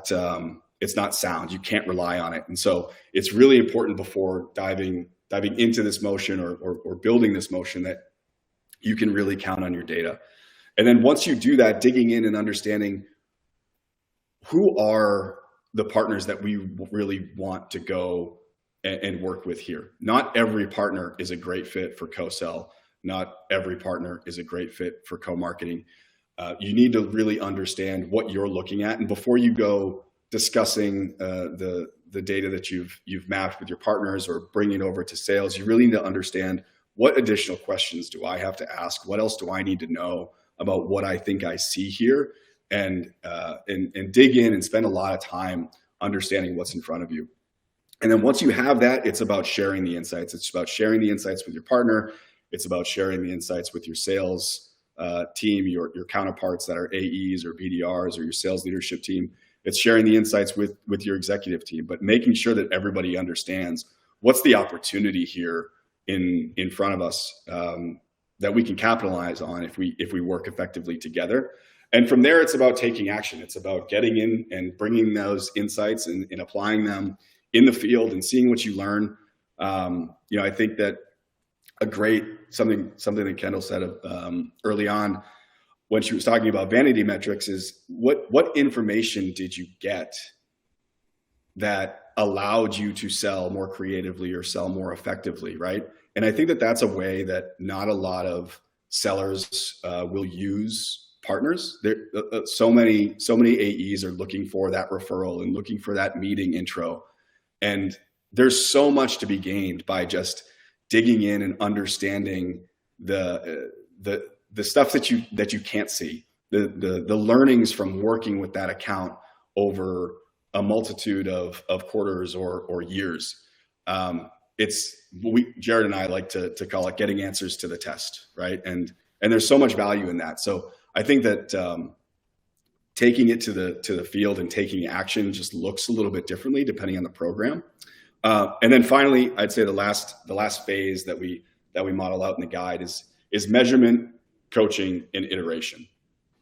sound. You can't rely on it. And so it's really important before diving into this motion or building this motion that you can really count on your data. And then once you do that, digging in and understanding who are the partners that we really want to go and work with here. Not every partner is a great fit for co-sell. Not every partner is a great fit for co-marketing. You need to really understand what you're looking at. And before you go discussing the data that you've mapped with your partners or bringing it over to sales, you really need to understand, what additional questions do I have to ask? What else do I need to know about what I think I see here? And dig in and spend a lot of time understanding what's in front of you. And then once you have that, it's about sharing the insights. It's about sharing the insights with your partner. It's about sharing the insights with your sales team, your counterparts that are AEs or BDRs or your sales leadership team. It's sharing the insights with your executive team, but making sure that everybody understands what's the opportunity here in front of us that we can capitalize on if we work effectively together. And from there, it's about taking action. It's about getting in and bringing those insights and applying them in the field and seeing what you learn. I think that something that Kendall said early on when she was talking about vanity metrics is what information did you get that allowed you to sell more creatively or sell more effectively, right? And I think that that's a way that not a lot of sellers will use partners. So many AEs are looking for that referral and looking for that meeting intro. And there's so much to be gained by just digging in and understanding the stuff that you can't see, the learnings from working with that account over a multitude of quarters or years. It's Jared and I like to call it getting answers to the test, right? And there's so much value in that. So I think that taking it to the field and taking action just looks a little bit differently depending on the program. And then finally, I'd say the last phase that we model out in the guide is measurement, coaching, and iteration.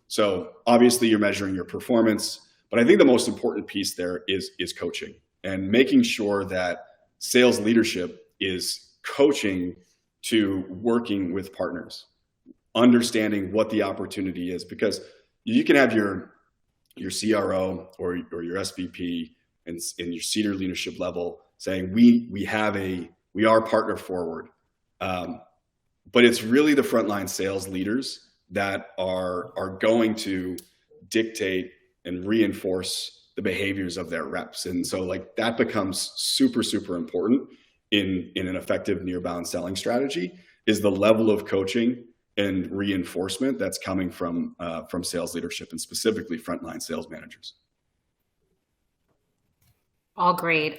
So obviously you're measuring your performance, but I think the most important piece there is coaching and making sure that sales leadership is coaching to working with partners, understanding what the opportunity is, because you can have your CRO or your SVP and your senior leadership level saying we are partner forward, but it's really the frontline sales leaders that are going to dictate and reinforce the behaviors of their reps. And so like that becomes super, super important in an effective nearbound selling strategy, is the level of coaching and reinforcement that's coming from sales leadership and specifically frontline sales managers. All great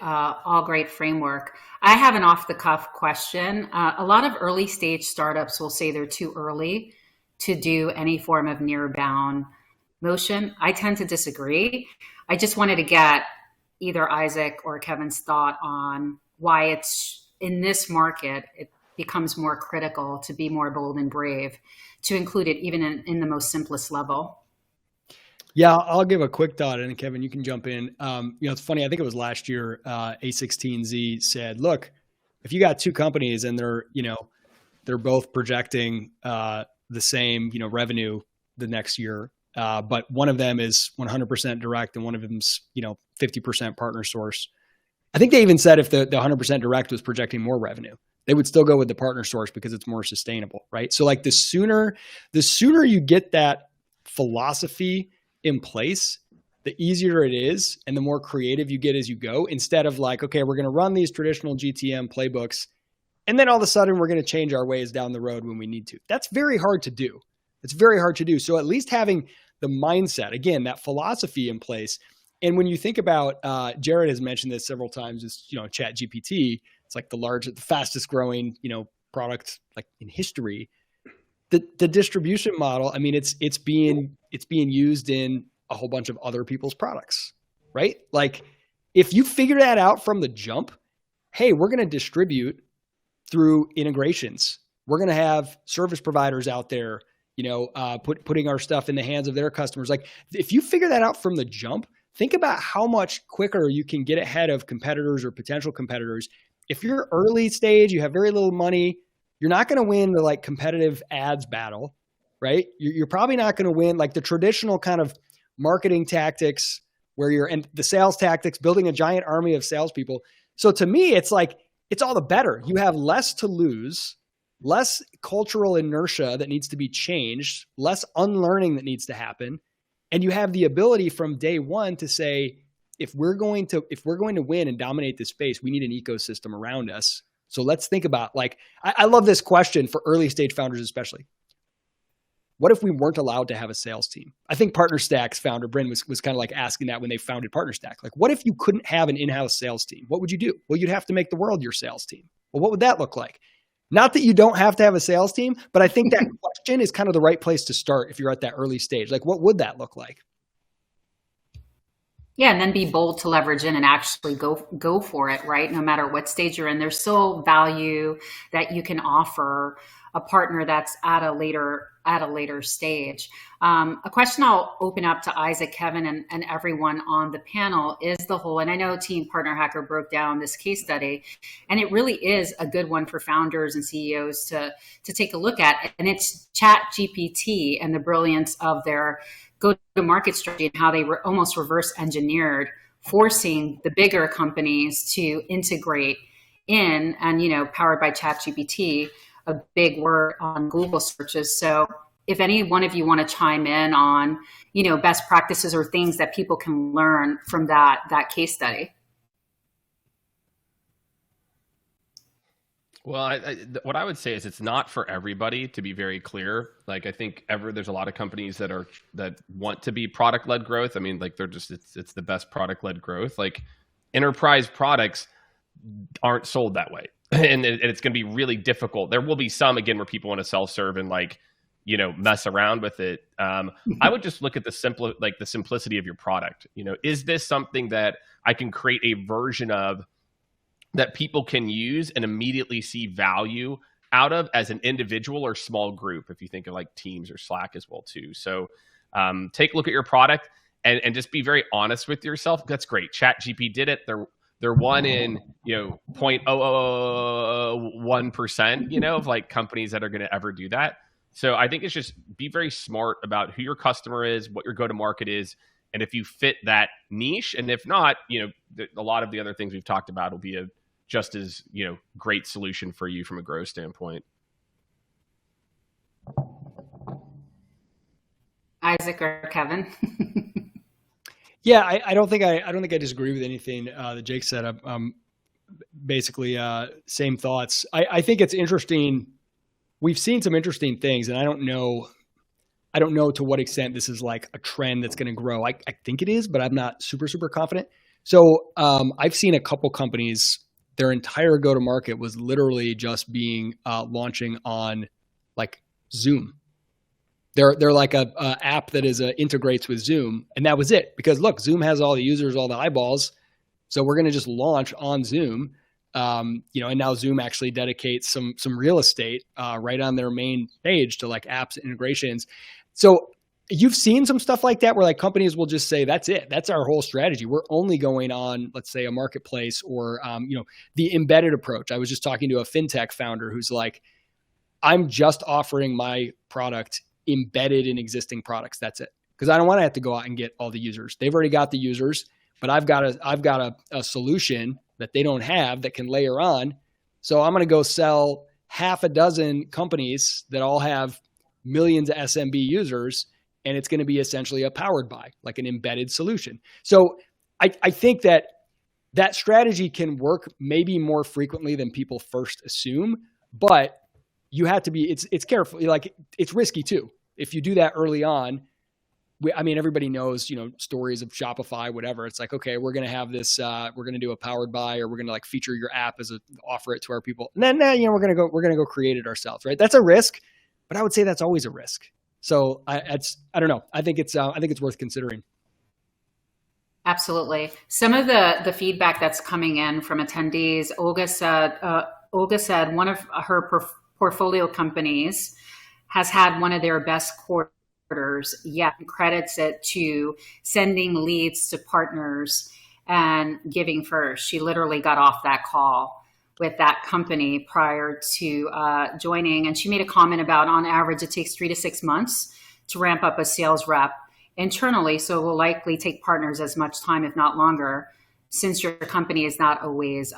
framework. I have an off the cuff question. A lot of early stage startups will say they're too early to do any form of nearbound motion. I tend to disagree. I just wanted to get either Isaac or Kevin's thought on why it's in this market, it becomes more critical to be more bold and brave, to include it even in the most simplest level. Yeah, I'll give a quick thought, and Kevin, you can jump in. It's funny. I think it was last year. A16Z said, "Look, if you got two companies and they're both projecting the same revenue the next year, but one of them is 100% direct and one of them's 50% partner source." I think they even said if the 100% direct was projecting more revenue, they would still go with the partner source because it's more sustainable, right? So like the sooner you get that philosophy in place, the easier it is and the more creative you get as you go, instead of like, okay, we're going to run these traditional GTM playbooks and then all of a sudden we're going to change our ways down the road when we need to. That's very hard to do. So at least having the mindset, again, that philosophy in place. And when you think about, Jared has mentioned this several times, is, Chat GPT, it's like the fastest growing, product like in history. The distribution model, I mean, it's being used in a whole bunch of other people's products, right? Like if you figure that out from the jump, hey, we're going to distribute through integrations. We're going to have service providers out there, putting our stuff in the hands of their customers. Like if you figure that out from the jump, think about how much quicker you can get ahead of competitors or potential competitors. If you're early stage, you have very little money, you're not going to win the like competitive ads battle, right? You're probably not going to win like the traditional kind of marketing tactics and the sales tactics, building a giant army of salespeople. So to me, it's like, it's all the better. You have less to lose, less cultural inertia that needs to be changed, less unlearning that needs to happen. And you have the ability from day one to say, if we're going to win and dominate this space, we need an ecosystem around us. So let's think about like, I love this question for early stage founders, especially. What if we weren't allowed to have a sales team? I think PartnerStack's founder, Bryn, was kind of like asking that when they founded PartnerStack. Like, what if you couldn't have an in-house sales team? What would you do? Well, you'd have to make the world your sales team. Well, what would that look like? Not that you don't have to have a sales team, but I think that question is kind of the right place to start if you're at that early stage. Like, what would that look like? Yeah, and then be bold to leverage in and actually go for it, right? No matter what stage you're in, there's still value that you can offer a partner that's at a later stage. A question I'll open up to Isaac, Kevin, and everyone on the panel is the whole, and I know Team Partner Hacker broke down this case study, and it really is a good one for founders and CEOs to take a look at. And it's Chat GPT and the brilliance of their go-to-market strategy and how they were almost reverse engineered, forcing the bigger companies to integrate in, and powered by Chat GPT, a big word on Google searches. So if any one of you want to chime in on, best practices or things that people can learn from that case study. Well, what I would say is it's not for everybody, to be very clear. Like I think there's a lot of companies that want to be product-led growth. I mean, like it's the best product-led growth. Like enterprise products aren't sold that way. And it's going to be really difficult. There will be some, again, where people want to self-serve and mess around with it. I would just look at the simplicity of your product. Is this something that I can create a version of that people can use and immediately see value out of as an individual or small group? If you think of like Teams or Slack as well too. So take a look at your product and just be very honest with yourself. That's great. ChatGPT did it. They're one in 0.0001% of like companies that are going to ever do that. So I think it's just be very smart about who your customer is, what your go-to-market is, and if you fit that niche. And if not, a lot of the other things we've talked about will be a just as great solution for you from a growth standpoint. Isaac or Kevin? Yeah, I don't think I disagree with anything that Jake said. Basically same thoughts. I think it's interesting. We've seen some interesting things, and I don't know to what extent this is like a trend that's going to grow. I think it is, but I'm not super confident. So I've seen a couple companies, their entire go-to-market was literally just being launching on like Zoom. They're like a app that integrates with Zoom, and that was it. Because look, Zoom has all the users, all the eyeballs, so we're going to just launch on Zoom. And now Zoom actually dedicates some real estate right on their main page to like apps integrations. So you've seen some stuff like that where like companies will just say, that's it. That's our whole strategy. We're only going on, let's say, a marketplace or, the embedded approach. I was just talking to a fintech founder who's like, I'm just offering my product embedded in existing products. That's it. Because I don't want to have to go out and get all the users. They've already got the users, but I've got a solution that they don't have that can layer on. So I'm going to go sell half a dozen companies that all have millions of SMB users, and it's going to be essentially a powered by, like an embedded solution. So I think that strategy can work maybe more frequently than people first assume, but you have to be, it's careful. Like it's risky too. If you do that early on, everybody knows, stories of Shopify, whatever. It's like, okay, we're going to have this, we're going to do a powered by, or we're going to like feature your app offer it to our people. And then, we're going to go create it ourselves. Right. That's a risk, but I would say that's always a risk. So I don't know. I think it's worth considering. Absolutely. Some of the feedback that's coming in from attendees, Olga said one of her portfolio companies has had one of their best quarters, yet credits it to sending leads to partners and giving first. She literally got off that call with that company prior to joining. And she made a comment about, on average, it takes 3 to 6 months to ramp up a sales rep internally. So it will likely take partners as much time, if not longer, since your company is not always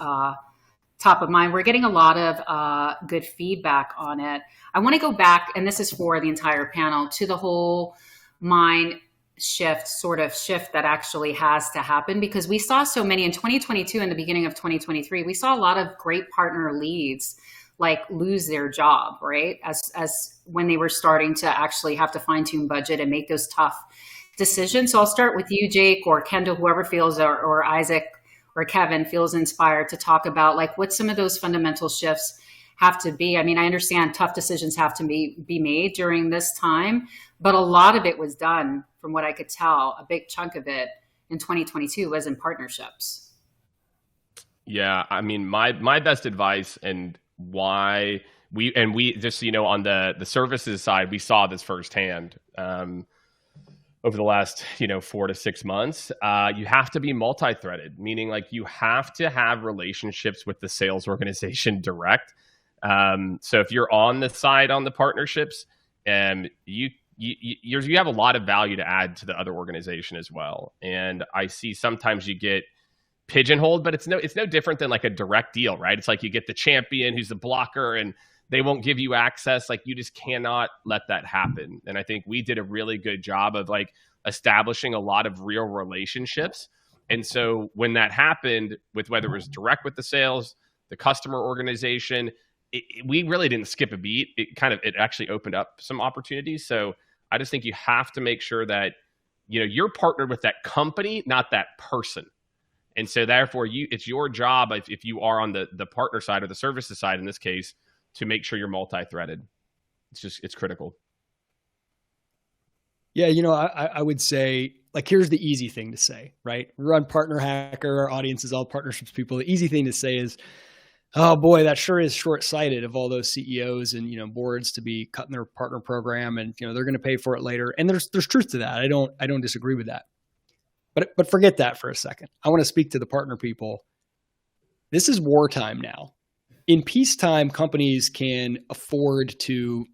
top of mind. We're getting a lot of good feedback on it. I want to go back, and this is for the entire panel, to the whole mind shift that actually has to happen, because we saw so many in 2022 and the beginning of 2023. We saw a lot of great partner leads like lose their job, right? As when they were starting to actually have to fine tune budget and make those tough decisions. So I'll start with you, Jake, or Kendall, whoever feels, or Isaac or Kevin feels inspired to talk about like what some of those fundamental shifts have to be. I mean, I understand tough decisions have to be made during this time, but a lot of it was done, from what I could tell, a big chunk of it in 2022 was in partnerships. Yeah, I mean, my best advice, and why we just, on the services side, we saw this firsthand over the last 4 to 6 months. You have to be multi-threaded, meaning like you have to have relationships with the sales organization direct. So if you're on the side on the partnerships, you have a lot of value to add to the other organization as well. And I see sometimes you get pigeonholed, but it's no different than like a direct deal, right? It's like you get the champion who's the blocker and they won't give you access. Like you just cannot let that happen. And I think we did a really good job of like establishing a lot of real relationships. And so when that happened, with whether it was direct with the sales, the customer organization, we really didn't skip a beat. It actually opened up some opportunities. So I just think you have to make sure that, you're partnered with that company, not that person. And so therefore it's your job, if you are on the partner side or the services side, in this case, to make sure you're multi-threaded. It's critical. Yeah. I would say, like, here's the easy thing to say, right? We run Partner Hacker. Our audience is all partnerships people. The easy thing to say is, oh boy, that sure is short-sighted of all those CEOs and, boards to be cutting their partner program, and, they're going to pay for it later. And there's truth to that. I don't disagree with that. But forget that for a second. I want to speak to the partner people. This is wartime now. In peacetime, companies can afford to,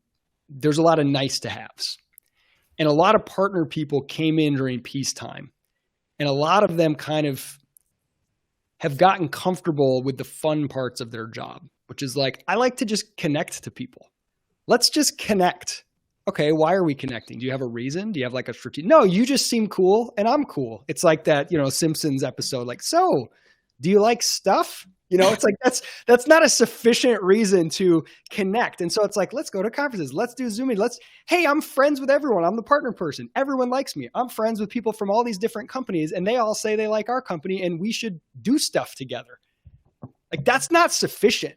there's a lot of nice to haves. And a lot of partner people came in during peacetime. And a lot of them kind of have gotten comfortable with the fun parts of their job, which is like, I like to just connect to people. Let's just connect. Okay, why are we connecting? Do you have a reason? Do you have like a strategy? No, you just seem cool and I'm cool. It's like that, Simpsons episode, like, so do you like stuff? It's like, that's not a sufficient reason to connect. And so it's like, let's go to conferences. Let's do Zooming. Hey, I'm friends with everyone. I'm the partner person. Everyone likes me. I'm friends with people from all these different companies and they all say they like our company and we should do stuff together. Like, that's not sufficient.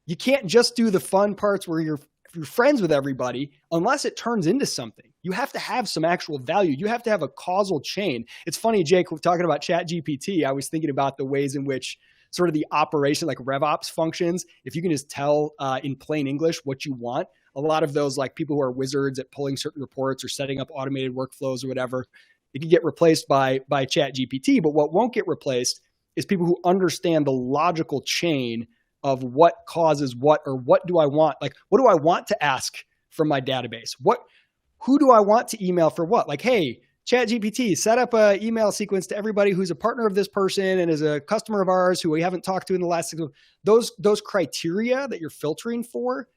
You can't just do the fun parts where you're friends with everybody unless it turns into something. You have to have some actual value. You have to have a causal chain. It's funny, Jake, we're talking about ChatGPT. I was thinking about the ways in which sort of the operation, like RevOps functions, if you can just tell in plain English what you want, a lot of those, like people who are wizards at pulling certain reports or setting up automated workflows or whatever, it can get replaced by ChatGPT. But what won't get replaced is people who understand the logical chain of what causes what, or what do I want? Like, what do I want to ask from my database? Who do I want to email for what? Like, hey, ChatGPT, set up an email sequence to everybody who's a partner of this person and is a customer of ours who we haven't talked to in the last 6 months. Those criteria that you're filtering for,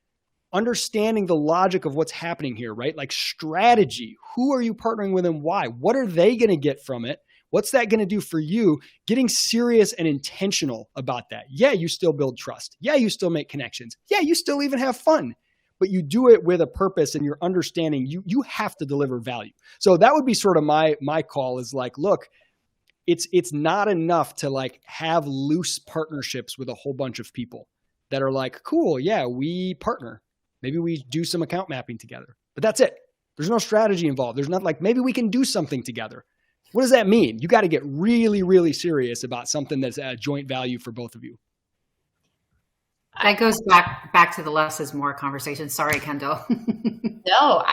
understanding the logic of what's happening here, right? Like strategy. Who are you partnering with and why? What are they going to get from it? What's that going to do for you? Getting serious and intentional about that. Yeah, you still build trust. Yeah, you still make connections. Yeah, you still even have fun. but you do it with a purpose and you're understanding you have to deliver value. So that would be sort of my call is like, look, it's not enough to like have loose partnerships with a whole bunch of people that are like, cool, yeah, we partner. Maybe we do some account mapping together, but that's it. There's no strategy involved. There's not like, maybe we can do something together. What does that mean? You got to get really, really serious about something that's a joint value for both of you. That goes back to the less is more conversation. Sorry, Kendall. No,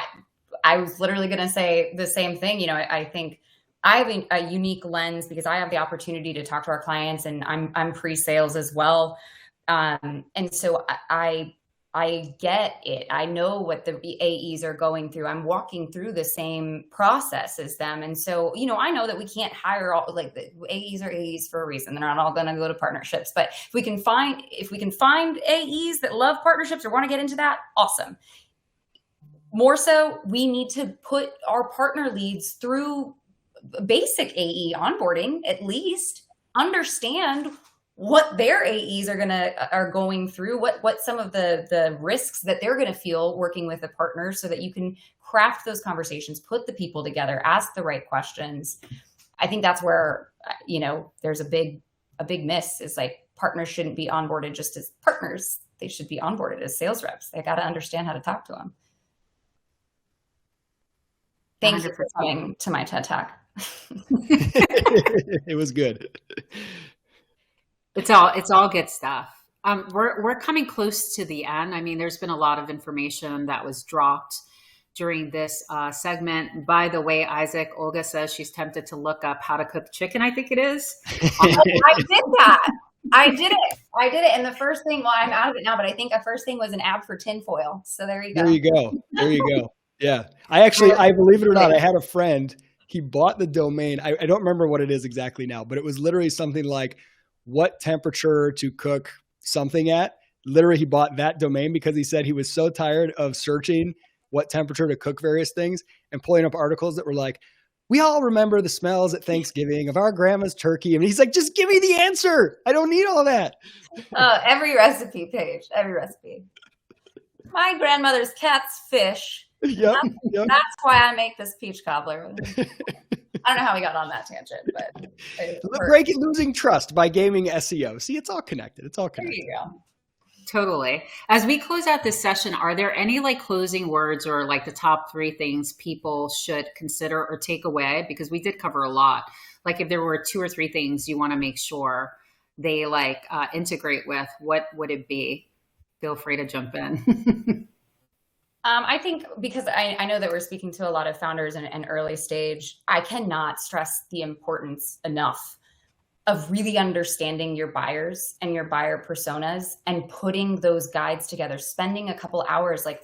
I was literally going to say the same thing. You know, I think I have a unique lens because I have the opportunity to talk to our clients, and I'm pre-sales as well. And so I get it. I know what the AEs are going through. I'm walking through the same process as them. And so, you know, I know that we can't hire all, like, the AEs are AEs for a reason. They're not all going to go to partnerships. But if we can find AEs that love partnerships or want to get into that, awesome. More so, we need to put our partner leads through basic AE onboarding, at least understand what their AEs are going through, what some of the risks that they're going to feel working with a partner, so that you can craft those conversations, put the people together, ask the right questions. I think that's where, you know, there's a big miss is like partners shouldn't be onboarded just as partners. They should be onboarded as sales reps. They got to understand how to talk to them. Thank you for coming to my TED Talk. It was good. It's all good stuff. We're coming close to the end. I mean, there's been a lot of information that was dropped during this segment. By the way, Isaac, Olga says she's tempted to look up how to cook chicken, I think it is. I did that. I did it. And the first thing, well, I'm out of it now, but I think the first thing was an ad for tinfoil. So there you go. There you go. Yeah. I believe it or not, I had a friend, he bought the domain. I don't remember what it is exactly now, but it was literally something like what temperature to cook something at. Literally, he bought that domain because he said he was so tired of searching what temperature to cook various things and pulling up articles that were like, we all remember the smells at Thanksgiving of our grandma's turkey. And he's like, just give me the answer. I don't need all that. Every recipe page, every recipe. My grandmother's cat's fish. Yep. That's why I make this peach cobbler. I don't know how we got on that tangent, but losing trust by gaming SEO. See, it's all connected. There you go. Totally. As we close out this session, are there any like closing words or like the top 3 things people should consider or take away? Because we did cover a lot. Like if there were 2 or 3 things you want to make sure they like integrate with, what would it be? Feel free to jump in. I think because I know that we're speaking to a lot of founders and early stage, I cannot stress the importance enough of really understanding your buyers and your buyer personas and putting those guides together, spending a couple hours, like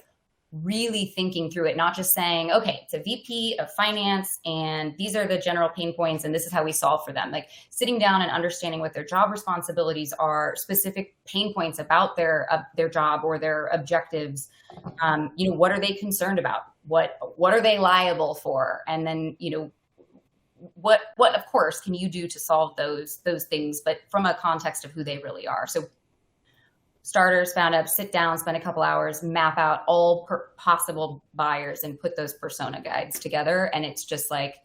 really thinking through it, not just saying, okay, it's a VP of finance and these are the general pain points and this is how we solve for them. Like sitting down and understanding what their job responsibilities are, specific pain points about their job or their objectives. You know, what are they concerned about? What are they liable for? And then, you know, what of course can you do to solve those things, but from a context of who they really are. So starters, found up, sit down, spend a couple hours, map out all possible buyers and put those persona guides together. And it's just like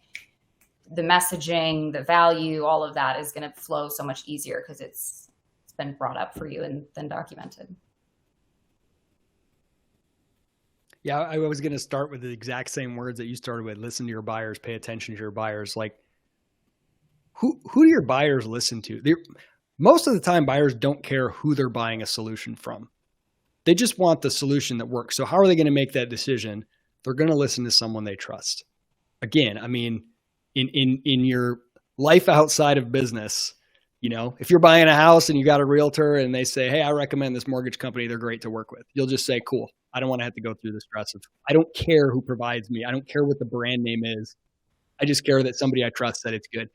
the messaging, the value, all of that is going to flow so much easier because it's been brought up for you and then documented. Yeah, I was going to start with the exact same words that you started with. Listen to your buyers, pay attention to your buyers. Like, who do your buyers listen to? Most of the time, buyers don't care who they're buying a solution from. They just want the solution that works. So how are they going to make that decision? They're going to listen to someone they trust. Again, I mean, in your life outside of business, you know, if you're buying a house and you got a realtor and they say, hey, I recommend this mortgage company, they're great to work with. You'll just say, cool. I don't want to have to go through the stress of, I don't care who provides me. I don't care what the brand name is. I just care that somebody I trust said it's good.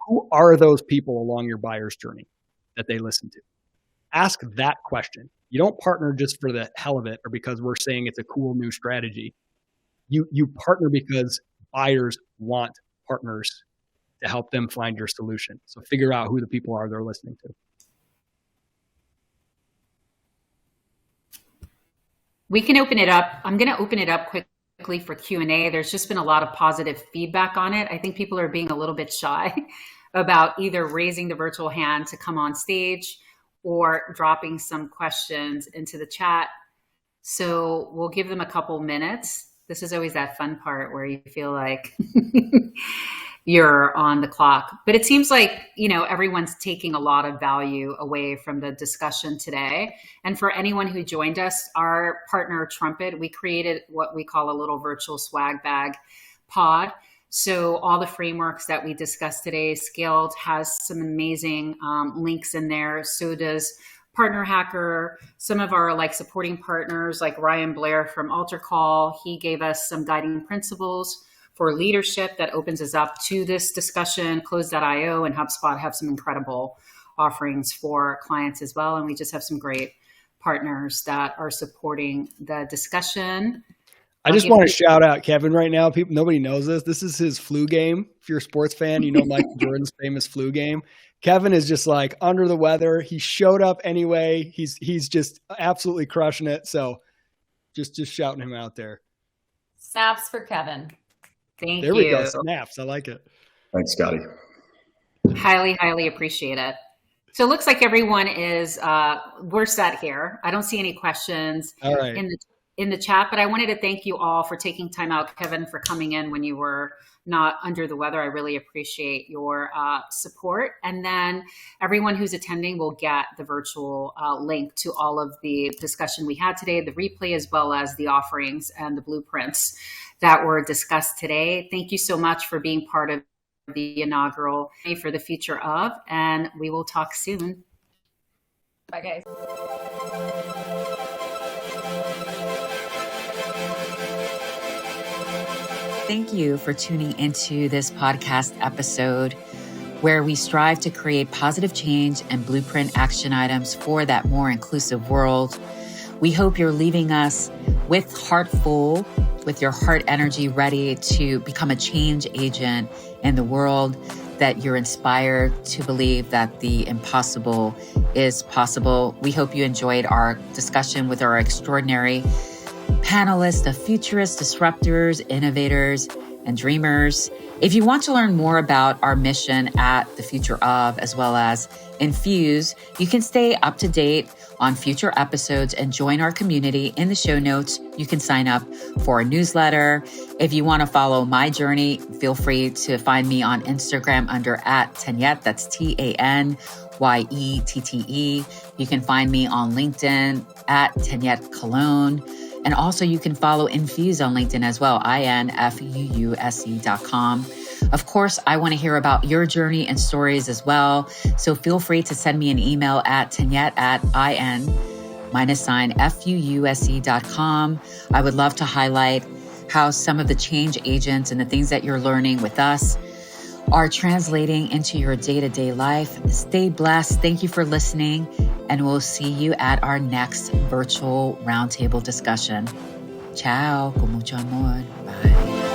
Who are those people along your buyer's journey that they listen to? Ask that question. You don't partner just for the hell of it or because we're saying it's a cool new strategy. You partner because buyers want partners to help them find your solution. So figure out who the people are they're listening to. We can open it up. I'm going to open it up quickly for Q&A. There's just been a lot of positive feedback on it. I think people are being a little bit shy about either raising the virtual hand to come on stage or dropping some questions into the chat. So we'll give them a couple minutes. This is always that fun part where you feel like you're on the clock. But it seems like, everyone's taking a lot of value away from the discussion today. And for anyone who joined us, our partner Trumpet, we created what we call a little virtual swag bag pod. So all the frameworks that we discussed today, Scaled has some amazing links in there. So does Partner Hacker. Some of our supporting partners, like Ryan Blair from AlterCall, he gave us some guiding principles for leadership that opens us up to this discussion. Close.io and HubSpot have some incredible offerings for clients as well. And we just have some great partners that are supporting the discussion. I just want to shout out Kevin right now. Nobody knows this. This is his flu game. If you're a sports fan, you know Michael Jordan's famous flu game. Kevin is just under the weather. He showed up anyway. He's just absolutely crushing it. So just shouting him out there. Snaps for Kevin. Thank you. There we go. Snaps. I like it. Thanks, Scotty. Highly, highly appreciate it. So it looks like everyone is, we're set here. I don't see any questions in the chat, but I wanted to thank you all for taking time out, Kevin, for coming in when you were not under the weather. I really appreciate your support. And then everyone who's attending will get the virtual link to all of the discussion we had today, the replay, as well as the offerings and the blueprints that were discussed today. Thank you so much for being part of the inaugural for the future of, and we will talk soon. Bye, guys. Thank you for tuning into this podcast episode where we strive to create positive change and blueprint action items for that more inclusive world. We hope you're leaving us with heart full, with your heart energy ready to become a change agent in the world, that you're inspired to believe that the impossible is possible. We hope you enjoyed our discussion with our extraordinary panelists of futurists, disruptors, innovators, and dreamers. If you want to learn more about our mission at the Future of, as well as InFUUSE, you can stay up to date on future episodes and join our community. In the show notes, you can sign up for a newsletter. If you want to follow my journey, feel free to find me on Instagram under @Tanyette. That's TANYETTE. You can find me on LinkedIn @Tanyette Cologne. And also you can follow InFUUSE on LinkedIn as well, INFUUSE.com. Of course, I want to hear about your journey and stories as well. So feel free to send me an email at Tanyette@IN-FUUSE.com. I would love to highlight how some of the change agents and the things that you're learning with us are translating into your day-to-day life. Stay blessed. Thank you for listening. And we'll see you at our next virtual roundtable discussion. Ciao. Con mucho amor. Bye.